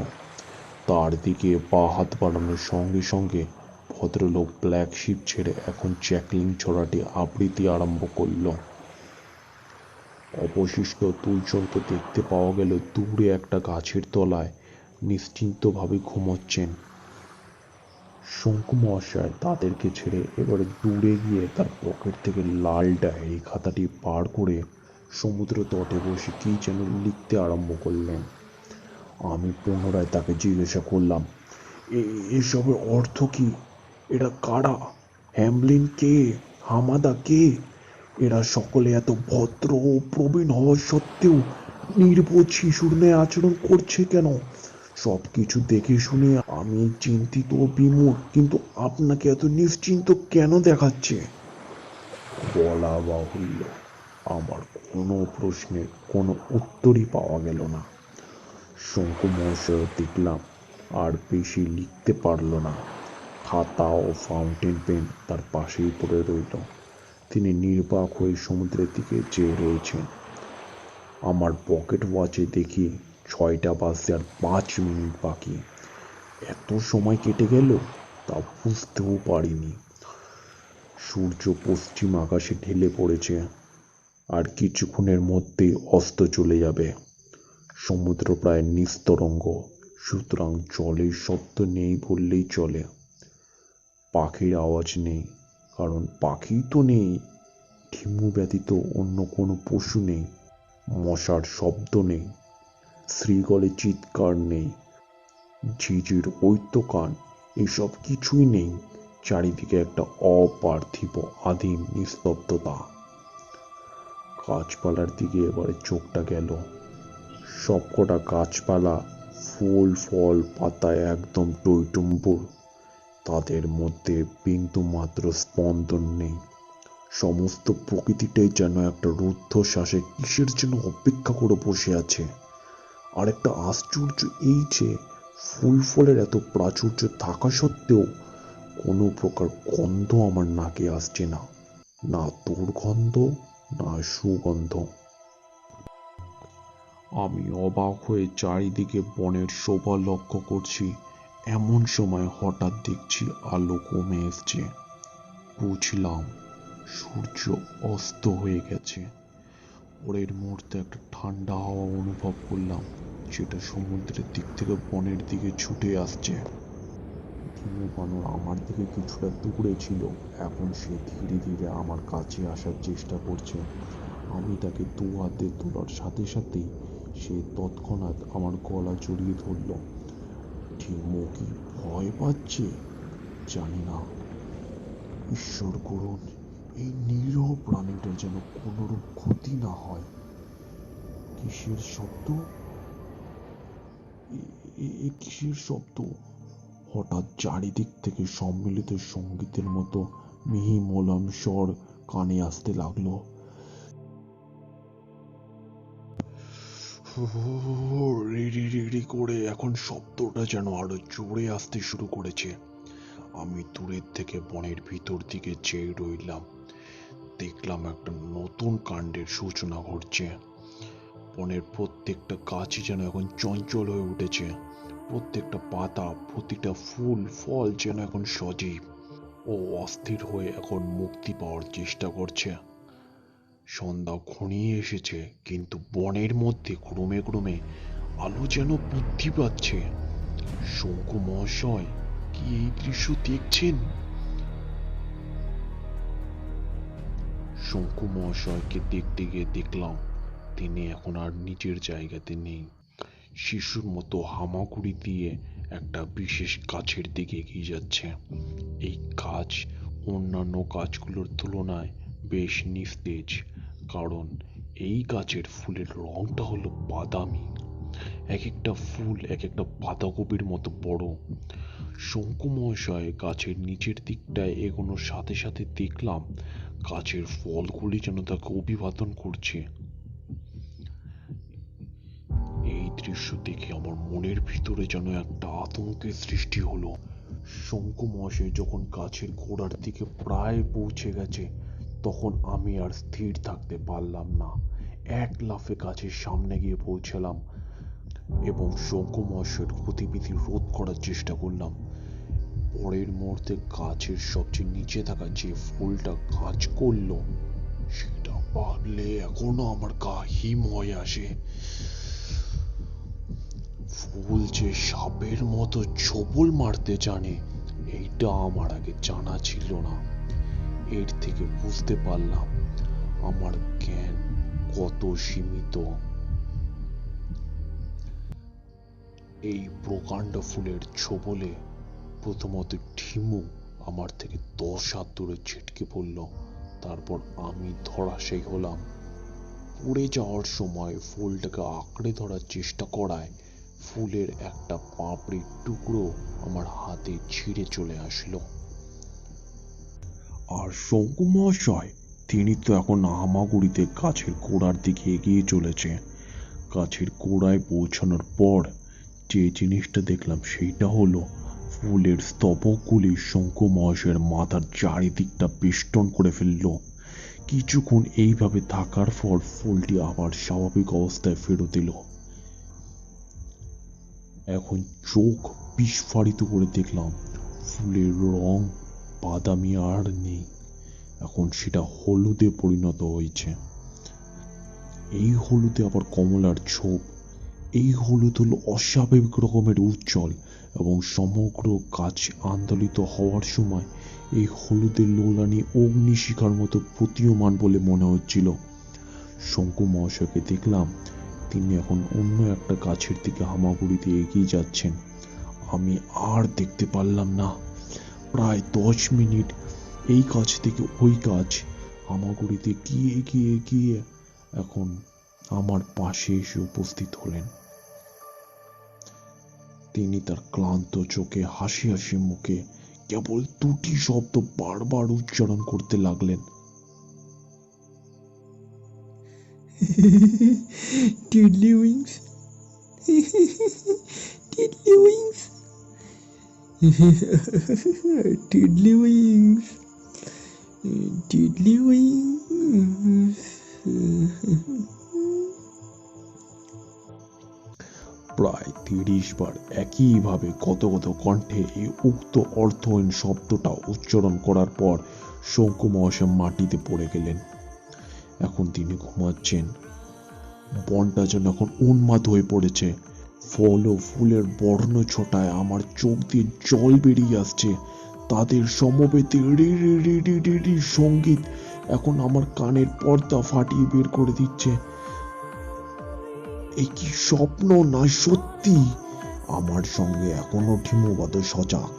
তার দিকে পা হাত বাড়ানোর সঙ্গে সঙ্গে ভদ্রলোক ব্ল্যাক শিপ ছেড়ে এখন জ্যাকলিন ছড়াটি আবৃত্তি আরম্ভ করল। অবশিষ্ট 2 জনকে দেখতে পাওয়া গেল দূরে একটা গাছের তলায় নিশ্চিন্তভাবে ঘুমোচ্ছেন। শঙ্কু মহাশয় তাদেরকে ছেড়ে এবারে দূরে গিয়ে তার পকেট থেকে লাল ডায়েরি খাতাটি বার করে সমুদ্র তটে বসে কি যেন লিখতে আরম্ভ করলেন। আমি পুনরায় তাকে জিজ্ঞাসা করলাম, এসবের অর্থ কি? এরা কারা? হ্যামলিন কে? হামাদা কে? এরা সকলে এত ভদ্র ও প্রবীণ হওয়া সত্ত্বেও নির্বোধ শিশুর ন্যায় আচরণ করছে কেন? সব কিছু দেখে শুনে আমি চিন্তিত ও বিমূঢ়, কিন্তু আপনাকে এত নিশ্চিন্ত কেন দেখাচ্ছে? বলা বাহুল্য, আমার কোনো প্রশ্নের কোনো উত্তরই পাওয়া গেল না। শঙ্কু মহাশয় দেখলাম আর বেশি লিখতে পারল না। খাতা ও ফাউন্টেন পেন তার পাশেই পড়ে রইল। তিনি নির্বাক হয়ে সমুদ্রের দিকে চেয়ে রয়েছেন। আমার পকেট ওয়াচে দেখি 6টা বাজতে আর 5 মিনিট বাকি। এত সময় কেটে গেল তা বুঝতেও পারিনি। সূর্য পশ্চিম আকাশে ঢলে পড়েছে, আর কিছুক্ষণের মধ্যেই অস্ত চলে যাবে। সমুদ্র প্রায় নিস্তরঙ্গ, সুতরাং জলের শব্দ নেই বললেই চলে। পাখির আওয়াজ নেই, কারণ পাখি তো নেই। ঢিমু ব্যতীত অন্য কোনো পশু নেই। মশার শব্দ নেই, শ্রীগলের চিৎকার নেই, ঝিঝির ঐত্যকান, এসব কিছুই নেই। চারিদিকে একটা অপার্থিব আদিম নিস্তব্ধতা। গাছপালার দিকে এবারে চোখটা গেল। সবকটা গাছপালা, ফুল ফল পাতায় একদম টইটুম্বুর। তাদের মধ্যে বিন্দু মাত্র স্পন্দন নেই। সমস্ত প্রকৃতিটাই যেন একটা রুদ্ধশ্বাসে কিসের জন্য অপেক্ষা করে বসে আছে। আর একটা আশ্চর্য এই যে ফুল ফলের এত প্রাচুর্য থাকা সত্ত্বেও কোনো প্রকার গন্ধ আমার নাকে আসছে না, না দুর্গন্ধ না সুগন্ধ। আমি অবাক হয়ে চারিদিকে বনের শোভা লক্ষ্য করছি। এমন সময় হঠাৎ দেখছি আলো কমে এসছে। বুঝলাম সূর্য অস্ত হয়ে গেছে। পরের মুহূর্তে একটা ঠান্ডা হাওয়া অনুভব করলাম, সেটা সমুদ্রের দিক থেকে বনের দিকে ছুটে আসছে। ধিমু বানর আমার দিকে কিছুটা দূরে ছিল, এখন সে ধীরে ধীরে আমার কাছে আসার চেষ্টা করছে। আমি তাকে দু হাতে তোলার সাথে সাথেই সে তৎক্ষণাৎ আমার গলা জড়িয়ে ধরল। ধিমু কি ভয় পাচ্ছে জানি না। ঈশ্বর করুন এই নিরীহ প্রাণীটার যেন কোনোরূপ ক্ষতি না হয়। কিসের শব্দ? কিসের শব্দ? হঠাৎ চারিদিক থেকে সম্মিলিত সঙ্গীতের মতো মিহি মোলায়েম স্বর কানে আসতে লাগলো। রিড়ি রিড়ি করে এখন শব্দটা যেন আরো জোরে আসতে শুরু করেছে। আমি দূরের থেকে বনের ভিতর দিকে চেয়ে রইলাম। দেখলাম একটা নতুন কাণ্ডের সূচনা ঘটছে। বনের প্রত্যেকটা গাছই যেন এখন চঞ্চল হয়ে উঠেছে। প্রত্যেকটা পাতা, প্রতিটা ফুল ফল যেন এখন সজীব ও অস্থির হয়ে এখন মুক্তি পাওয়ার চেষ্টা করছে। সন্ধ্যা ঘনিয়ে এসেছে, কিন্তু বনের মধ্যে ক্রমে ক্রমে আলো যেন বৃদ্ধি পাচ্ছে। শঙ্কু মহাশয় কি এই দৃশ্য দেখছেন? শঙ্কু মহাশয়কে দেখতে গিয়ে দেখলাম তিনি এখন আর নিজের জায়গাতে নেই। শিশুর মতো হামাগুড়ি দিয়ে একটা বিশেষ গাছের দিকে এগিয়ে যাচ্ছে। এই গাছ অন্যান্য গাছগুলোর তুলনায় বেশ নিস্তেজ, কারণ এই গাছের ফুলের রংটা হলো বাদামি। এক একটা ফুল এক একটা বাঁধাকপির মতো বড়। শঙ্কু মহাশয় গাছের নিচের দিকটায় এগোনোর সাথে সাথে দেখলাম গাছের ফলগুলি যেন তাকে অভিবাদন করছে। এই দৃশ্য দেখে আমার মনের ভিতরে যেন একটা আতঙ্কের সৃষ্টি হলো। শঙ্কু মহাশয় যখন গাছের গোড়ার দিকে প্রায় পৌঁছে গেছে, তখন আমি আর স্থির থাকতে পারলাম না। এক লাফে গাছের সামনে গিয়ে পৌঁছালাম এবং শঙ্কু মহাশয়ের গতিবিধি রোধ করার চেষ্টা করলাম। পরের মুহূর্তে গাছের সবচেয়ে নিচে থাকা যে ফুলটা কাজ করলো, সেটা ভাবলে এখনো আমার গা হিম হয়ে আসে। ফুল যে সাপের মতো ছোবল মারতে জানে, এইটা আমার আগে জানা ছিল না। এর থেকে বুঝতে পারলাম আমার জ্ঞান কত সীমিত। এই প্রকাণ্ড ফুলের ছোবলে প্রথমত ঢিমু আমার থেকে 10 হাত দূরে ছিটকে পড়ল। তারপর আমি ধরাশায়ী হলাম। পড়ে যাওয়ার সময় ফুলটাকে আঁকড়ে ধরার চেষ্টা করায় ফুলের একটা পাপড়ির টুকরো আমার হাতে ছিঁড়ে চলে আসলো। আর শঙ্কু মহাশয়, তিনি তো এখন হামাগুড়িতে গাছের গোড়ার দিকে এগিয়ে চলেছে। গাছের গোড়ায় পৌঁছানোর পর যে জিনিসটা দেখলাম সেইটা হলো ফুলের স্তবকগুলি শঙ্কু মহাশয়ের মাথার চারিদিকটা বেষ্টন করে ফেলল। কিছুক্ষণ এইভাবে থাকার পর ফুলটি আবার স্বাভাবিক অবস্থায় ফেরত এলো। এখন চোখ বিস্ফারিত করে দেখলাম ফুলের রং বাদামি আর নেই, এখন সেটা হলুদে পরিণত হয়েছে। এই হলুদে আবার কমলার ছোপ। এই হলুদ হলো অস্বাভাবিক রকমের উজ্জ্বল এবং সমগ্র গাছ আন্দোলিত হওয়ার সময় এই হলুদের লোলানি অগ্নিশিখার মতো প্রতীয়মান বলে মনে হচ্ছিল। শঙ্কু মহাশয়কে দেখলাম তিনি এখন অন্য একটা গাছের দিকে হামাগুড়িতে এগিয়ে যাচ্ছেন। আমি আর দেখতে পারলাম না। প্রায় 10 মিনিট এই গাছ থেকে ওই গাছ হামাগুড়িতে গিয়ে গিয়ে গিয়ে এখন আমার পাশে এসে উপস্থিত হলেন। তিনি তার ক্লান্ত চোখে হাসি হাসি মুখে কেবল দুটি শব্দ বারবার উচ্চারণ করতে লাগলেন।
টিডলিউইংস, টিডলিউইংস, টিডলিউইংস, টিডলিউইংস।
প্রায় 30 বার একইভাবে কত কণ্ঠে এই উক্ত অর্থহীন শব্দটা উচ্চারণ করার পর শঙ্কু মহাশয় মাটিতে পড়ে গেলেন। এখন তিনি ঘুমাচ্ছেন। বনটা যেন এখন উন্মাদ হয়ে পড়েছে। ফল ও ফুলের বর্ণ ছটায় আমার চোখ দিয়ে জল বেরিয়ে আসছে। তাদের সমবেতে রি রি রি রি রি রি সঙ্গীত এখন আমার কানের পর্দা ফাটিয়ে বের করে দিচ্ছে। এ কি স্বপ্ন না সত্যি? আমার সঙ্গে এখনো ঠিমবাদ সজাগ।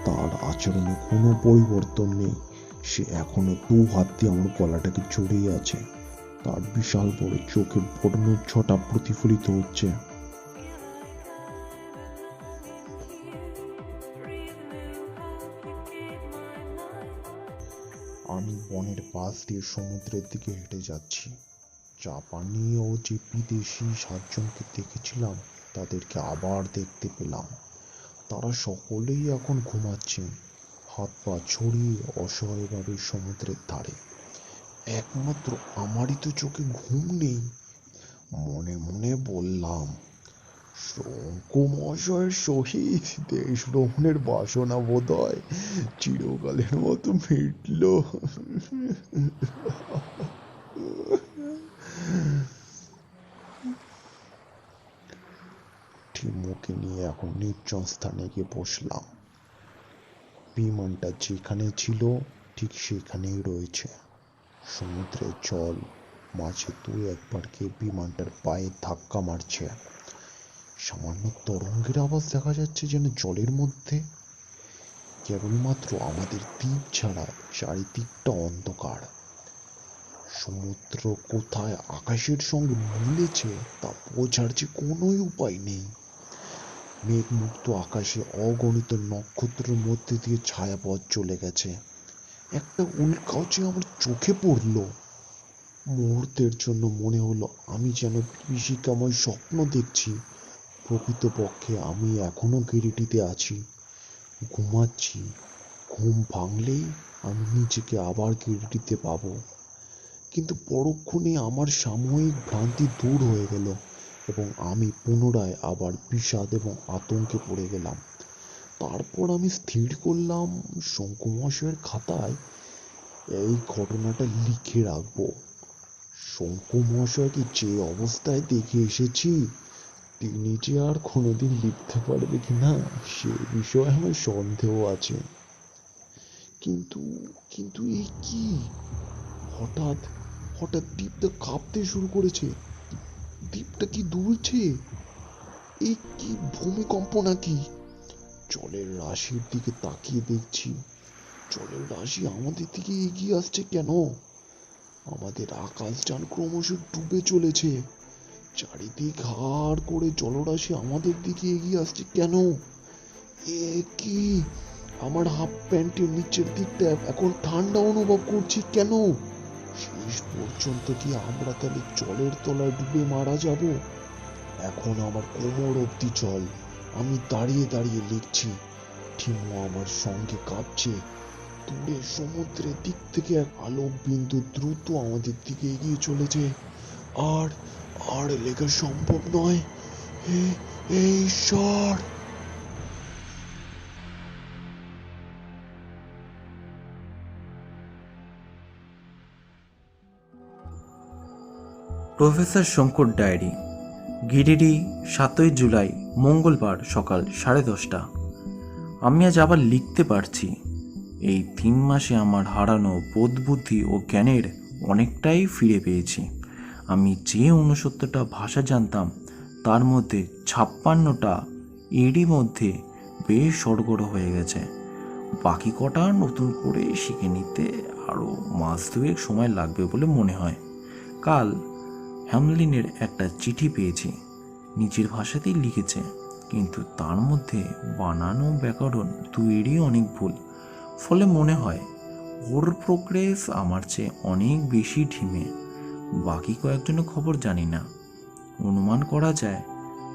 তার আচরণে কোনো পরিবর্তন নেই। সে এখনো 2 হাত দিয়ে আমার গলাটাকে জড়িয়ে আছে। তার বিশাল বড় চোখে বর্ণচ্ছটা প্রতিফলিত হচ্ছে। আমি বনের পাশ দিয়ে সমুদ্রের দিকে হেঁটে যাচ্ছি। জাপানি ও যে বিদেশি 7 জনকে দেখেছিলাম তাদেরকে আবার দেখতে পেলাম। তারা সকলেই এখন ঘুমাচ্ছেন, হাত পা ছড়িয়ে অসহায়ভাবে সমুদ্রের ধারে। একমাত্র আমারই তো চোখে ঘুম নেই। মনে মনে বললাম, শঙ্কু মহাশয়ের সহিত দেশ ভ্রমণের বাসনা বোধহয় চিরকালের মতো মিটল। ঠিমুকে নিয়ে এখন নির্জন স্থানে গিয়ে বসলাম। বিমানটা যেখানে ছিল ঠিক সেখানেই রয়েছে। সমুদ্রের জল মাঝে 2-1 গিয়ে বিমানটার পায়ে ধাক্কা মারছে। সামান্য তরঙ্গের আওয়াজ দেখা যাচ্ছে যেন জলের মধ্যে। কেবলমাত্র আমাদের দ্বীপ ছাড়া চারিদিকটা অন্ধকার। সমুদ্র কোথায় আকাশের সঙ্গে মিলেছে তা বোঝার যে কোনোই উপায় নেই। মেঘমুক্ত আকাশে অগণিত নক্ষত্রের মধ্যে দিয়ে ছায়াপথ চলে গেছে। একটা উল্কাও যে আমার চোখে পড়ল। মুহূর্তের জন্য মনে হলো আমি যেন বিভীষিকাময় স্বপ্ন দেখছি। প্রকৃতপক্ষে আমি এখনো গিরিটিতে আছি, ঘুমাচ্ছি। ঘুম ভাঙলেই আমি নিজেকে আবার গিরিটিতে পাবো। কিন্তু পরক্ষণে আমার সাময়িক ভ্রান্তি দূর হয়ে গেল এবং আমি পুনরায় আবার বিষাদ এবং আতঙ্কে পড়ে গেলাম। তারপর আমি স্থির করলাম শঙ্কু মহাশয়ের খাতায় এই ঘটনাটা লিখে রাখবো। শঙ্কু মহাশয়কে যে অবস্থায় দেখে এসেছি তিনি যে আর কোনোদিন লিখতে পারবে কিনা সে বিষয়ে আমার সন্দেহ আছে। কিন্তু কিন্তু এই কি? হঠাৎ হঠাৎ দ্বীপটা কাঁপতে শুরু করেছে। দ্বীপটা কি দুলছে? এই কি ভূমিকম্প নাকি? জলের রাশির দিকে তাকিয়ে দেখছি, জলের রাশি আমাদের দিকে এগিয়ে আসছে কেন? আমাদের আকাশযান ক্রমশ ডুবে চলেছে। চারিদিক হাড় করে জলরাশি আমাদের দিকে এগিয়ে আসছে কেন? এ কি? আমার হাফ প্যান্টের নিচের দিকটা এখন ঠান্ডা অনুভব করছি কেন? শেষ পর্যন্ত কি আমরা তাহলে জলের তলায় ডুবে মারা যাব? এখন আমার কোমর অব্দি জল। আমি দাঁড়িয়ে দাঁড়িয়ে লিখছি, ঠিমু আমার সঙ্গে কাঁপছে। দূরে সমুদ্রের দিক থেকে এক আলো বিন্দু দ্রুত আমাদের দিকে এগিয়ে চলেছে। আর আর লেখা সম্ভব নয়। এই ঈশ্বর!
প্রফেসর শঙ্কর ডায়েরি, গিরিডি, 7ই জুলাই, মঙ্গলবার সকাল 10:30। আমি আজ আবার লিখতে পারছি। এই 3 মাসে আমার হারানো বোধ বুদ্ধি ও জ্ঞানের অনেকটাই ফিরে পেয়েছি। আমি যে 69টা ভাষা জানতাম তার মধ্যে 56টা এরই মধ্যে বেশ সড়গড় হয়ে গেছে। বাকি কটা নতুন করে শিখে নিতে আরও মাস 2 সময় লাগবে বলে মনে হয়। কাল হ্যামলিনের একটা চিঠি পেয়েছি, নিজের ভাষাতেই লিখেছে, কিন্তু তার মধ্যে বানানো ব্যাকরণ দুইয়েরই অনেক ভুল। ফলে মনে হয় ওর প্রোগ্রেস আমার চেয়ে অনেক বেশি ঢিমে। বাকি কয়েকজনের খবর জানি না। অনুমান করা যায়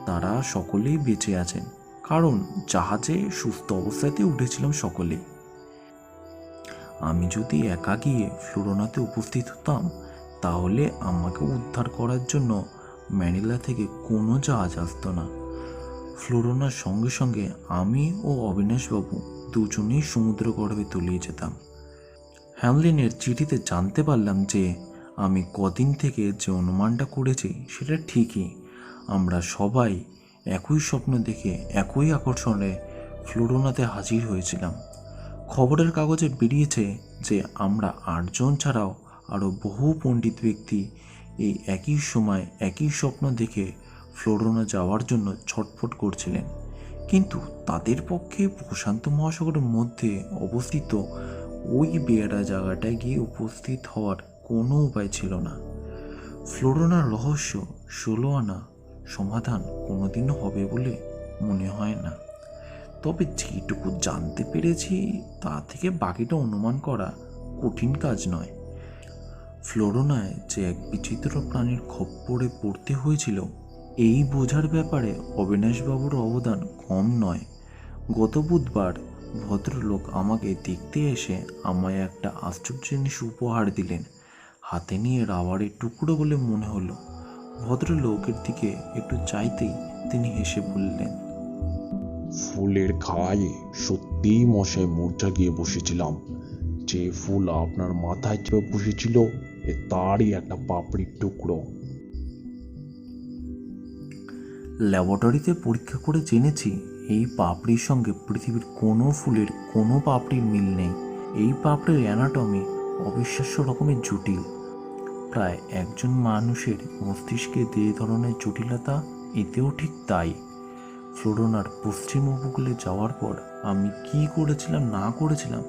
তারা সকলেই বেঁচে আছেন, কারণ জাহাজে সুস্থ অবস্থাতে উঠেছিলাম সকলেই। আমি যদি একা গিয়ে ফ্লোরোনাতে উপস্থিত হতাম তাহলে আমাকে উদ্ধার করার জন্য ম্যানিলা থেকে কোনো জাহাজ আসতো না। ফ্লোরোনার সঙ্গে সঙ্গে আমি ও অবিনাশবাবু দুজনেই সমুদ্রগর্ভে তলিয়ে যেতাম। হ্যামলিনের চিঠিতে জানতে পারলাম যে আমি কদিন থেকে যে অনুমানটা করেছি সেটা ঠিকই। আমরা সবাই একই স্বপ্ন দেখে একই আকর্ষণে ফ্লোরোনাতে হাজির হয়েছিলাম। খবরের কাগজে বেরিয়েছে যে আমরা 8 জন ছাড়াও আরও বহু পণ্ডিত ব্যক্তি এই একই সময় একই স্বপ্ন দেখে ফ্লোরোনা যাওয়ার জন্য ছটফট করছিলেন, কিন্তু তাদের পক্ষে প্রশান্ত মহাসাগরের মধ্যে অবস্থিত ওই বেয়ারা জায়গাটায় গিয়ে উপস্থিত হওয়ার কোনো উপায় ছিল না। ফ্লোরোনার রহস্য 16 আনা সমাধান কোনোদিনও হবে বলে মনে হয় না। তবে যেটুকু জানতে পেরেছি তা থেকে বাকিটা অনুমান করা কঠিন কাজ নয়। ফ্লোরোনায় যে এক বিচিত্র প্রাণীর খপ্পরে পড়তে হয়েছিল এই বোঝার ব্যাপারে অবিনাশবাবুর অবদান কম নয়। গত বুধবার ভদ্রলোক আমাকে দেখতে এসে আমায় একটা আশ্চর্য জিনিস উপহার দিলেন। হাতে নিয়ে রাবারের টুকরো বলে মনে হলো। ভদ্রলোকের দিকে একটু চাইতেই তিনি হেসে বললেন,
ফুলের গায়ে সত্যিই মশায় মূর্ছা গিয়ে বসেছিলাম। যে ফুল আপনার মাথায় চেপে বসেছিল তারই একটা পাপড়ির টুকরো।
ল্যাবরেটরিতে পরীক্ষা করে জেনেছি এই পাপড়ির সঙ্গে পৃথিবীর কোনো ফুলের কোনো পাপড়ির মিল নেই। এই পাপড়ির অ্যানাটমি অবিশ্বাস্য রকমের জটিল। প্রায় একজন মানুষের মস্তিষ্কে যে ধরনের জটিলতা এতেও ঠিক তাই। ফ্লোরোনার পশ্চিম উপকূলে যাওয়ার পর আমি কি করেছিলাম না করেছিলাম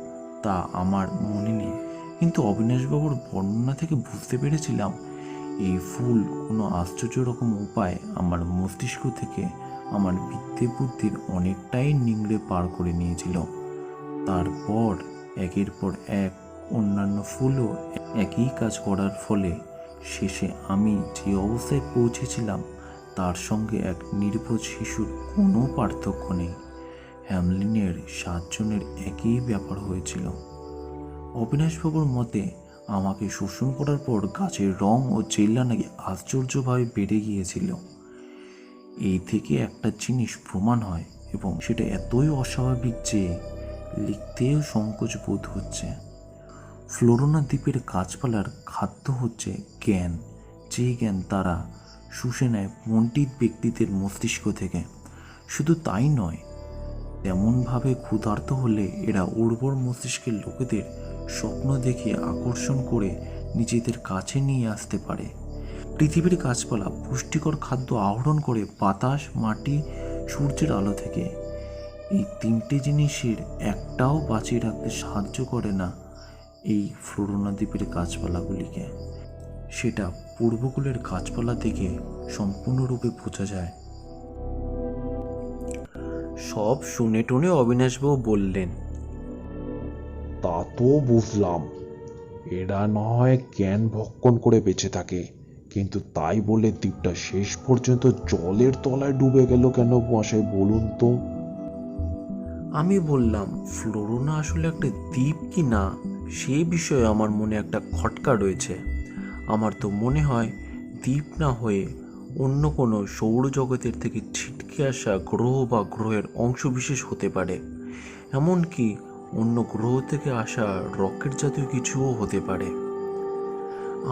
তা আমার মনে নেই, কিন্তু অবিনাশবাবুর বর্ণনা থেকে বুঝতে পেরেছিলাম এই ফুল কোনো আশ্চর্য রকম উপায় আমার মস্তিষ্ক থেকে আমার বিদ্যে বুদ্ধির অনেকটাই নিংড়ে পার করে নিয়েছিল। তারপর একের পর এক অন্যান্য ফুলও একই কাজ করার ফলে শেষে আমি যে অবস্থায় পৌঁছেছিলাম তার সঙ্গে এক নির্বোধ শিশুর কোনো পার্থক্য নেই। হ্যামলিনের 7 জনের একই ব্যাপার হয়েছিল। অবিনাশবাবুর মতে আমাকে শোষণ করার পর গাছের রং ও চেল্লা নাকি আশ্চর্যভাবে বেড়ে গিয়েছিল। এই থেকে একটা জিনিস প্রমাণ হয় এবং সেটা এতই অস্বাভাবিক যে লিখতেও সংকোচ বোধ হচ্ছে। ফ্লোরোনা দ্বীপের গাছপালার খাদ্য হচ্ছে জ্ঞান, যে জ্ঞান তারা শুষে নেয় পণ্ডিত ব্যক্তিদের মস্তিষ্ক থেকে। শুধু তাই নয়, তেমনভাবে ক্ষুধার্ত হলে এরা উর্বর মস্তিষ্কের লোকেদের স্বপ্ন দেখিয়ে আকর্ষণ করে নিজেদের কাছে নিয়ে আসতে পারে। পৃথিবীর গাছপালা পুষ্টিকর খাদ্য আহরণ করে বাতাস, মাটি, সূর্যের আলো থেকে। এই 3টে জিনিসের একটাও বাঁচিয়ে রাখতে সাহায্য করে না এই ফ্লোরোনা দ্বীপের গাছপালাগুলিকে।
সেটা পূর্বকুলের গাছপালা থেকে সম্পূর্ণরূপে বোঝা যায়।
সব শুনে টুনে অবিনাশবাবু বললেন,
তা তো বুঝলাম, এরা নয় জ্ঞান ভক্ষণ করে বেঁচে থাকে, কিন্তু তাই বলে দ্বীপটা শেষ পর্যন্ত জলের তলায় ডুবে গেল কেন মশাই বলুন তো?
আমি বললাম, ফ্লোরোনা আসলে একটা দ্বীপ কি না সেই বিষয়ে আমার মনে একটা খটকা রয়েছে। আমার তো মনে হয় দ্বীপ না হয়ে অন্য কোনো সৌরজগতের থেকে ছিটকে আসা গ্রহ বা গ্রহের অংশবিশেষ হতে পারে, এমনকি অন্য গ্রহ থেকে আসা রকেট জাতীয় কিছুও হতে পারে।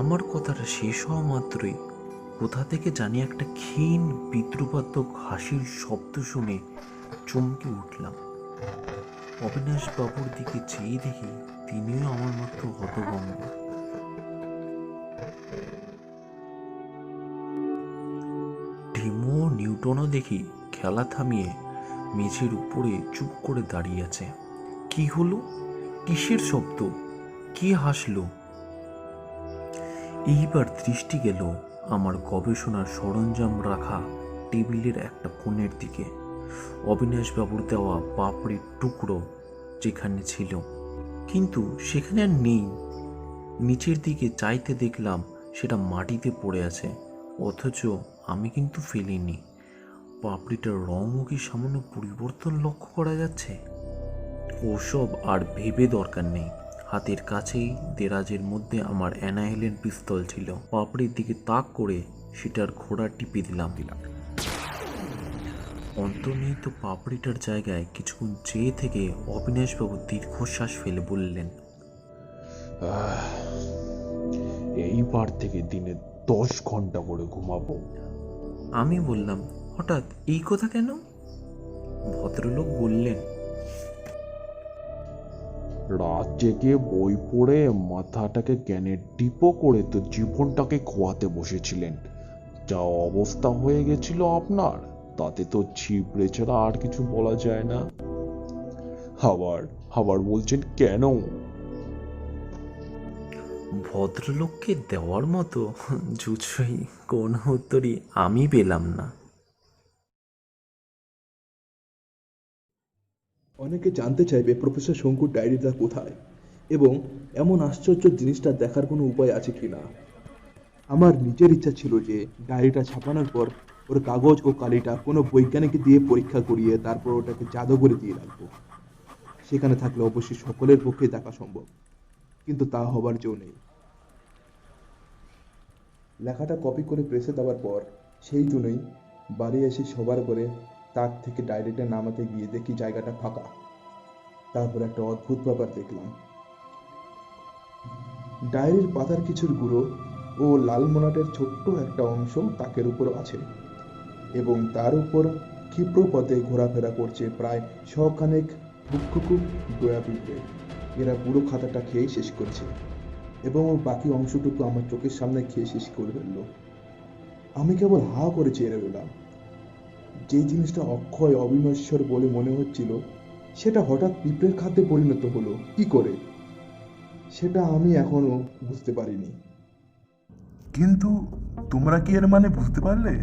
আমার কথাটা শেষ হওয়া মাত্রই কোথা থেকে জানি একটা ক্ষীণ পিতৃপাত্মক হাসির শব্দ শুনে চমকে উঠলাম। অবিনাশ বাবুর দিকে চেয়ে দেখি তিনিও আমার মতো হতভম্ব। ডিমো ও নিউটনও দেখি খেলা থামিয়ে মেঝের উপরে চুপ করে দাঁড়িয়ে আছে। কি হলো? কিসের শব্দ? কি হাসলো? এইবার দৃষ্টি গেল আমার গবেষণার সরঞ্জাম রাখা টেবিলের একটা কোণের দিকে। অবিনাশবাবুর দেওয়া পাপড়ির টুকরো যেখানে ছিল, কিন্তু সেখানে আর নেই। নিচের দিকে চাইতে দেখলাম সেটা মাটিতে পড়ে আছে, অথচ আমি কিন্তু ফেলিনি। পাপড়িটার রঙও কি সামান্য পরিবর্তন লক্ষ্য করা যাচ্ছে? ওসব আর ভেবে দরকার নেই। হাতের কাছেই দেরাজের মধ্যে আমার অ্যানাহেলেন পিস্তল ছিল। পাপড়ির দিকে তাক করে সেটার ঘোড়া টিপে দিলাম। অন্তর্নিহিত পাপড়িটার জায়গায় কিছুক্ষণ চেয়ে থেকে অবিনাশবাবু দীর্ঘশ্বাস ফেলে বললেন,
এইবার থেকে দিনে 10 ঘন্টা করে ঘুমাবো।
আমি বললাম, হঠাৎ এই কথা কেন? ভদ্রলোক বললেন,
রাত জেগে বই পড়ে মাথাটাকে জ্ঞানের ডিপো করে তো জীবনটাকে খোয়াতে বসেছিলেন। যা অবস্থা হয়ে গেছিল আপনার, তাতে তো ছিপড়ে ছাড়া আর কিছু বলা যায় না। আবার আবার বলছেন কেন?
ভদ্রলোককে দেওয়ার মতো জুৎসই কোন উত্তরই আমি পেলাম না।
অনেকে জানতে চাইবে প্রফেসর শঙ্কুর ডায়েরিটা কোথায় এবং এমন আশ্চর্য জিনিসটা দেখার কোনো উপায় আছে কিনা। আমার নিজের ইচ্ছা ছিল যে ডায়েরিটা ছাপানোর পর ওর কাগজ ও কালিটা কোনো বৈজ্ঞানিক দিয়ে পরীক্ষা করিয়ে তারপর ওটাকে জাদুঘরে দিয়ে রাখবো। সেখানে থাকলে অবশ্যই সকলের পক্ষে দেখা সম্ভব, কিন্তু তা হবার জো নেই। লেখাটা কপি করে প্রেসে দেওয়ার পর সেই জন্যই বাড়ি এসে সবার করে তাক থেকে ডায়েরিটা নামাতে গিয়ে দেখি জায়গাটা ফাঁকা। তারপর একটা অদ্ভুত ব্যাপার দেখলাম। ডায়েরির পাতার কিছুর গুঁড়ো ও লাল মলাটের ছোট্ট একটা অংশ তাকের উপর আছে এবং তার উপর ক্ষিপ্র পথে ঘোরাফেরা করছে প্রায় 100 খানেক ভুকভুকু গোয়া পিঁপড়ে। এরা পুরো খাতাটা খেয়ে শেষ করছে এবং বাকি অংশটুকু আমার চোখের সামনে খেয়ে শেষ করে ফেললো। আমি কেবল হা করে চেয়ে রইলাম। যে জিনিসটা অক্ষয় অবিনশ্বর বলে মনে হচ্ছিল সেটা হঠাৎ পিঁপড়ের খাদ্যে পরিণত হলো কি করে, সেটা আমি এখনো বুঝতে পারিনি।
কিন্তু তোমরা কি এর মানে বুঝতে পারলে?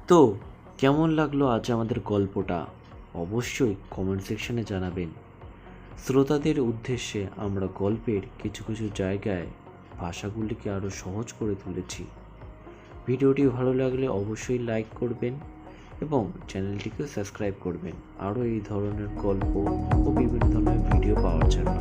তো কেমন লাগলো আজ আমাদের গল্পটা? অবশ্যই কমেন্ট সেকশনে জানাবেন। শ্রোতাদের উদ্দেশ্যে আমরা গল্পের কিছু কিছু জায়গায় ভাষাগুলিকে আরও সহজ করে তুলেছি। ভিডিওটি ভালো লাগলে অবশ্যই লাইক করবেন এবং চ্যানেলটিকে সাবস্ক্রাইব করবেন আরও এই ধরনের গল্প ও বিভিন্ন ধরনের ভিডিও পাওয়ার জন্য।